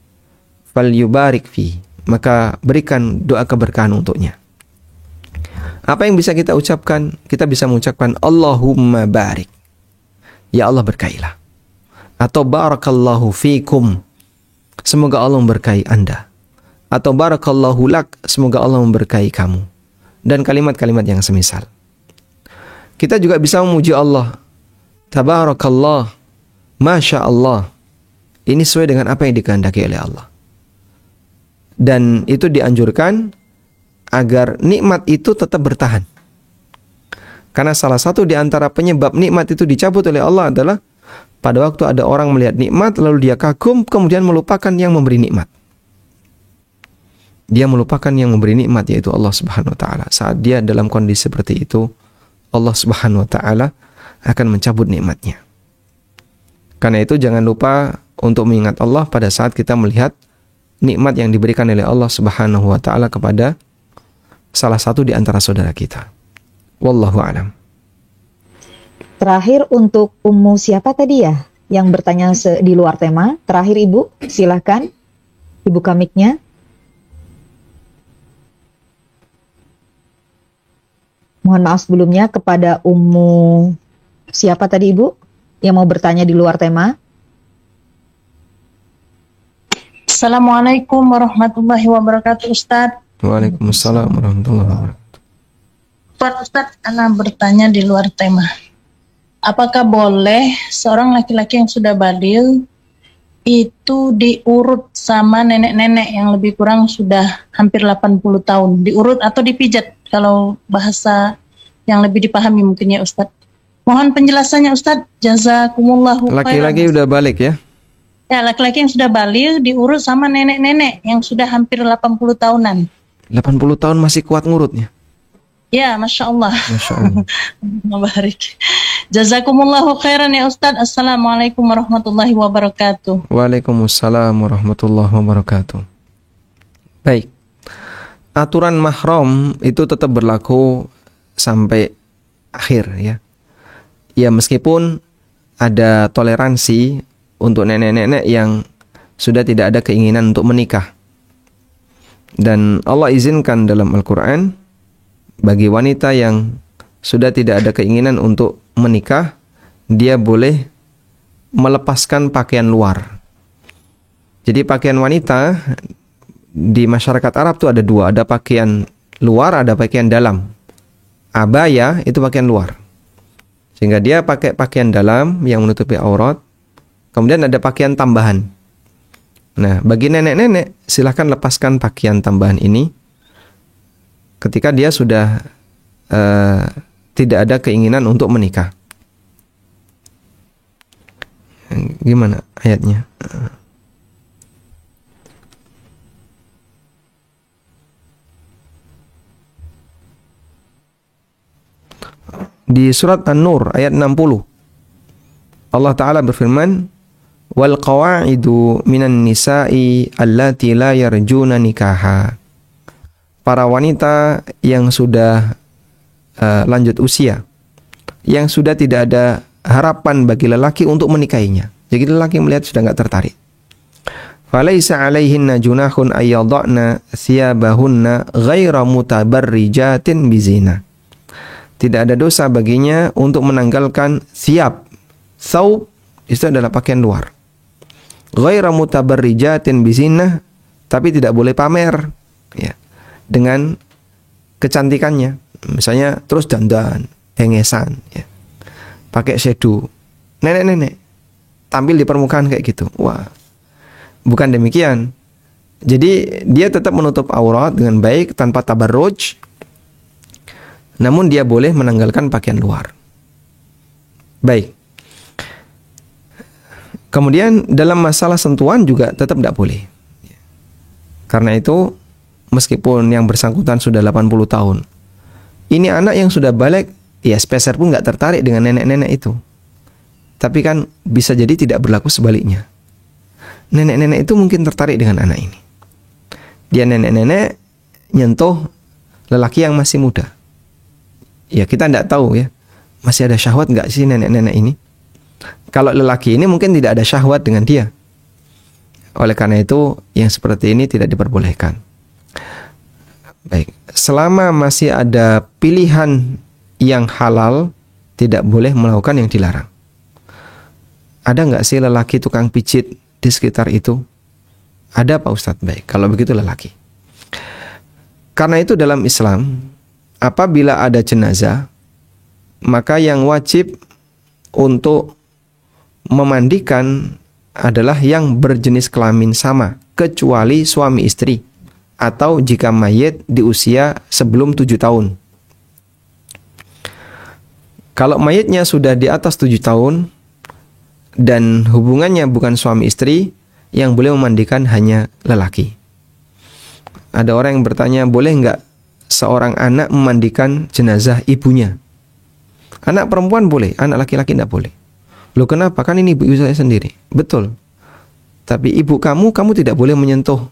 [SPEAKER 1] fal yubarik fi, maka berikan doa keberkahan untuknya. Apa yang bisa kita ucapkan? Kita bisa mengucapkan Allahumma barik, ya Allah berkailah, atau barakallahu fikum, semoga Allah memberkahi Anda, atau barakallahu lak, semoga Allah memberkahi kamu, dan kalimat-kalimat yang semisal. Kita juga bisa memuji Allah, tabarakallah, masya Allah. Ini sesuai dengan apa yang dikehendaki oleh Allah. Dan itu dianjurkan agar nikmat itu tetap bertahan. Karena salah satu di antara penyebab nikmat itu dicabut oleh Allah adalah pada waktu ada orang melihat nikmat lalu dia kagum, kemudian melupakan yang memberi nikmat. Dia melupakan yang memberi nikmat, yaitu Allah Subhanahu wa taala. Saat dia dalam kondisi seperti itu, Allah Subhanahu wa taala akan mencabut nikmatnya. Karena itu jangan lupa untuk mengingat Allah pada saat kita melihat nikmat yang diberikan oleh Allah Subhanahu wa taala kepada salah satu di antara saudara kita. Wallahu a'lam.
[SPEAKER 2] Terakhir untuk Ummu siapa tadi ya yang bertanya di luar tema? Terakhir Ibu, silahkan dibuka mic-nya. Mohon maaf sebelumnya kepada Ummu siapa tadi Ibu yang mau bertanya di luar tema.
[SPEAKER 3] Assalamualaikum warahmatullahi wabarakatuh, Ustadz.
[SPEAKER 1] Waalaikumsalam warahmatullahi wabarakatuh.
[SPEAKER 3] Ustadz, Ana bertanya di luar tema. Apakah boleh seorang laki-laki yang sudah baligh itu diurut sama nenek-nenek yang lebih kurang sudah hampir 80 tahun? Diurut atau dipijat kalau bahasa yang lebih dipahami mungkin ya Ustadz. Mohon penjelasannya Ustadz. Jazakumullahu khairan.
[SPEAKER 1] Laki-laki udah balik ya?
[SPEAKER 3] Ya, laki-laki yang sudah baligh diurut sama nenek-nenek yang sudah hampir 80 tahunan.
[SPEAKER 1] 80 tahun masih kuat ngurutnya?
[SPEAKER 3] Ya, Masya Allah.
[SPEAKER 1] Masya Allah.
[SPEAKER 3] Mabarik. Jazakumullahu khairan ya Ustadz. Assalamualaikum warahmatullahi wabarakatuh.
[SPEAKER 1] Waalaikumsalam warahmatullahi wabarakatuh. Baik. Aturan mahram itu tetap berlaku sampai akhir ya. Ya meskipun ada toleransi untuk nenek-nenek yang sudah tidak ada keinginan untuk menikah. Dan Allah izinkan dalam Al-Quran bagi wanita yang sudah tidak ada keinginan untuk menikah, dia boleh melepaskan pakaian luar. Jadi pakaian wanita di masyarakat Arab itu ada dua, ada pakaian luar, ada pakaian dalam. Abaya itu pakaian luar. Sehingga dia pakai pakaian dalam yang menutupi aurat. Kemudian ada pakaian tambahan. Nah, bagi nenek-nenek silahkan lepaskan pakaian tambahan ini ketika dia sudah tidak ada keinginan untuk menikah. Gimana ayatnya? Di surat An-Nur ayat 60 Allah Ta'ala berfirman, wal qawa'idu minan nisa'i allati la yarjuna nikaha. Para wanita yang sudah lanjut usia, yang sudah tidak ada harapan bagi lelaki untuk menikahinya. Jadi lelaki melihat sudah enggak tertarik. Falaisa 'alaihinna junahun ayyadna thiyabahunna ghaira mutabarrijatin bizina. Tidak ada dosa baginya untuk menanggalkan thiyab. Thawb itu adalah pakaian luar. Ghaira mutabarrijatin bizina, tapi tidak boleh pamer ya dengan kecantikannya. Misalnya terus dandan, hengesan ya. Pakai shadow. Nenek-nenek tampil di permukaan kayak gitu. Wah. Bukan demikian. Jadi dia tetap menutup aurat dengan baik tanpa tabarruj. Namun dia boleh menanggalkan pakaian luar. Baik. Kemudian dalam masalah sentuhan juga tetap tidak boleh. Karena itu meskipun yang bersangkutan sudah 80 tahun, ini anak yang sudah balik, ya sepeser pun nggak tertarik dengan nenek-nenek itu. Tapi kan bisa jadi tidak berlaku sebaliknya. Nenek-nenek itu mungkin tertarik dengan anak ini. Dia nenek-nenek nyentuh lelaki yang masih muda. Ya kita tidak tahu ya, masih ada syahwat nggak sih nenek-nenek ini. Kalau lelaki ini mungkin tidak ada syahwat dengan dia. Oleh karena itu yang seperti ini tidak diperbolehkan. Baik, selama masih ada pilihan yang halal, tidak boleh melakukan yang dilarang. Ada nggak sih lelaki tukang pijit di sekitar itu? Ada Pak Ustadz? Baik, kalau begitu lelaki. Karena itu dalam Islam, apabila ada jenazah, maka yang wajib untuk memandikan adalah yang berjenis kelamin sama, kecuali suami istri, atau jika mayit di usia sebelum 7 tahun. Kalau mayitnya sudah di atas 7 tahun dan hubungannya bukan suami istri, yang boleh memandikan hanya lelaki. Ada orang yang bertanya, boleh nggak seorang anak memandikan jenazah ibunya? Anak perempuan boleh, anak laki-laki tidak boleh. Loh kenapa? Kan ini ibu saya sendiri. Betul. Tapi ibu kamu tidak boleh menyentuh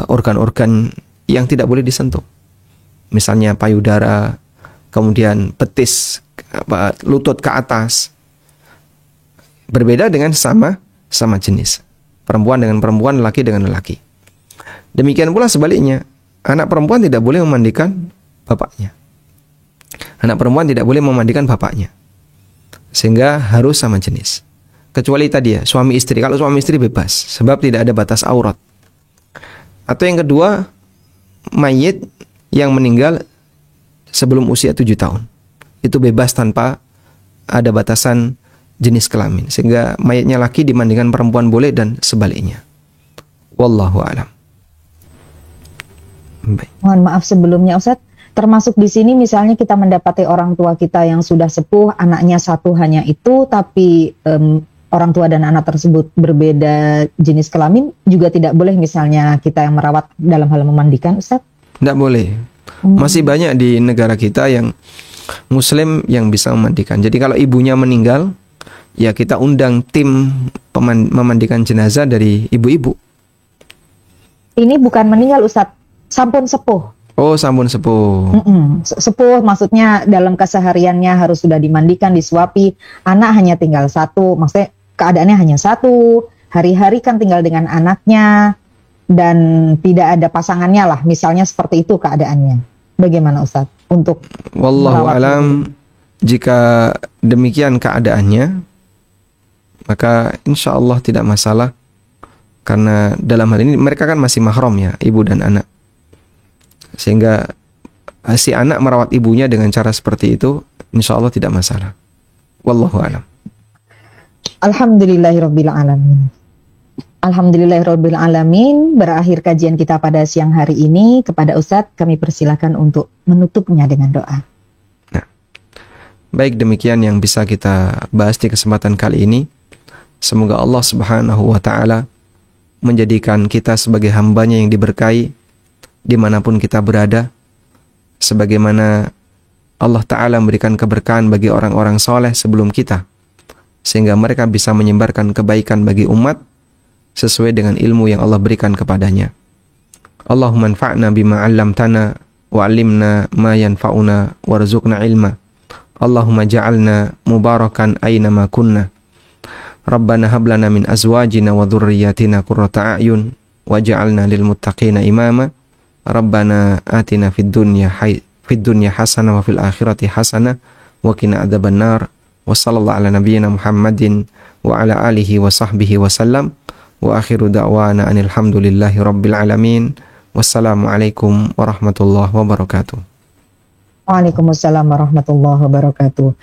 [SPEAKER 1] organ-organ yang tidak boleh disentuh. Misalnya payudara, kemudian betis, lutut ke atas. Berbeda dengan sama jenis. Perempuan dengan perempuan, laki dengan laki. Demikian pula sebaliknya, anak perempuan tidak boleh memandikan bapaknya. Anak perempuan tidak boleh memandikan bapaknya. Sehingga harus sama jenis. Kecuali tadi ya, suami istri. Kalau suami istri bebas, sebab tidak ada batas aurat. Atau yang kedua, mayit yang meninggal sebelum usia 7 tahun. Itu bebas tanpa ada batasan jenis kelamin. Sehingga mayitnya laki dimandikan perempuan boleh dan sebaliknya. Wallahu a'lam. Baik.
[SPEAKER 2] Mohon maaf sebelumnya Ustaz, termasuk di sini misalnya kita mendapati orang tua kita yang sudah sepuh, anaknya satu hanya itu, tapi orang tua dan anak tersebut berbeda jenis kelamin, juga tidak boleh misalnya kita yang merawat dalam hal memandikan, Ustaz?
[SPEAKER 1] Tidak boleh. Masih banyak di negara kita yang Muslim yang bisa memandikan. Jadi kalau ibunya meninggal, ya kita undang tim memandikan jenazah dari ibu-ibu.
[SPEAKER 2] Ini bukan meninggal Ustaz, sampun sepuh.
[SPEAKER 1] Oh, sampun sepuh.
[SPEAKER 2] Sepuh maksudnya dalam kesehariannya harus sudah dimandikan, disuapi. Anak hanya tinggal satu, maksudnya keadaannya hanya satu. Hari-hari kan tinggal dengan anaknya dan tidak ada pasangannya lah, misalnya seperti itu keadaannya. Bagaimana Ustaz untuk
[SPEAKER 1] wallahu alam, jika demikian keadaannya, maka insya Allah tidak masalah. Karena dalam hal ini mereka kan masih mahram ya, ibu dan anak. Sehingga si anak merawat ibunya dengan cara seperti itu, insya Allah tidak masalah. Wallahu a'lam.
[SPEAKER 2] Alhamdulillahirabbil alamin. Alhamdulillahirabbil alamin. Berakhir kajian kita pada siang hari ini. Kepada Ustadz kami persilakan untuk menutupnya dengan doa.
[SPEAKER 1] Nah, baik, demikian yang bisa kita bahas di kesempatan kali ini. Semoga Allah Subhanahu wa ta'ala menjadikan kita sebagai hambanya yang diberkahi dimanapun kita berada, sebagaimana Allah Ta'ala memberikan keberkahan bagi orang-orang soleh sebelum kita, sehingga mereka bisa menyebarkan kebaikan bagi umat sesuai dengan ilmu yang Allah berikan kepadanya. Allahumma anfa'na bima 'allamtana wa 'allimna ma yanfa'una warzuqna ilma. Allahumma ja'alna mubarakan aina ma kunna. Rabbana hab lana min azwajina wa dhurriyyatina qurrata a'yun waj'alna lil muttaqina imama. Rabbana atina fid dunya hasanah wa fil akhirati hasanah wa qina adzabannar. Wa sallallahu ala nabiyyina Muhammadin wa ala alihi wa sahbihi wa sallam. Wa akhiru da'wana anil hamdulillahi rabbil alamin. Wassalamualaikum warahmatullahi wabarakatuh.
[SPEAKER 2] Waalaikumsalam warahmatullahi wabarakatuh.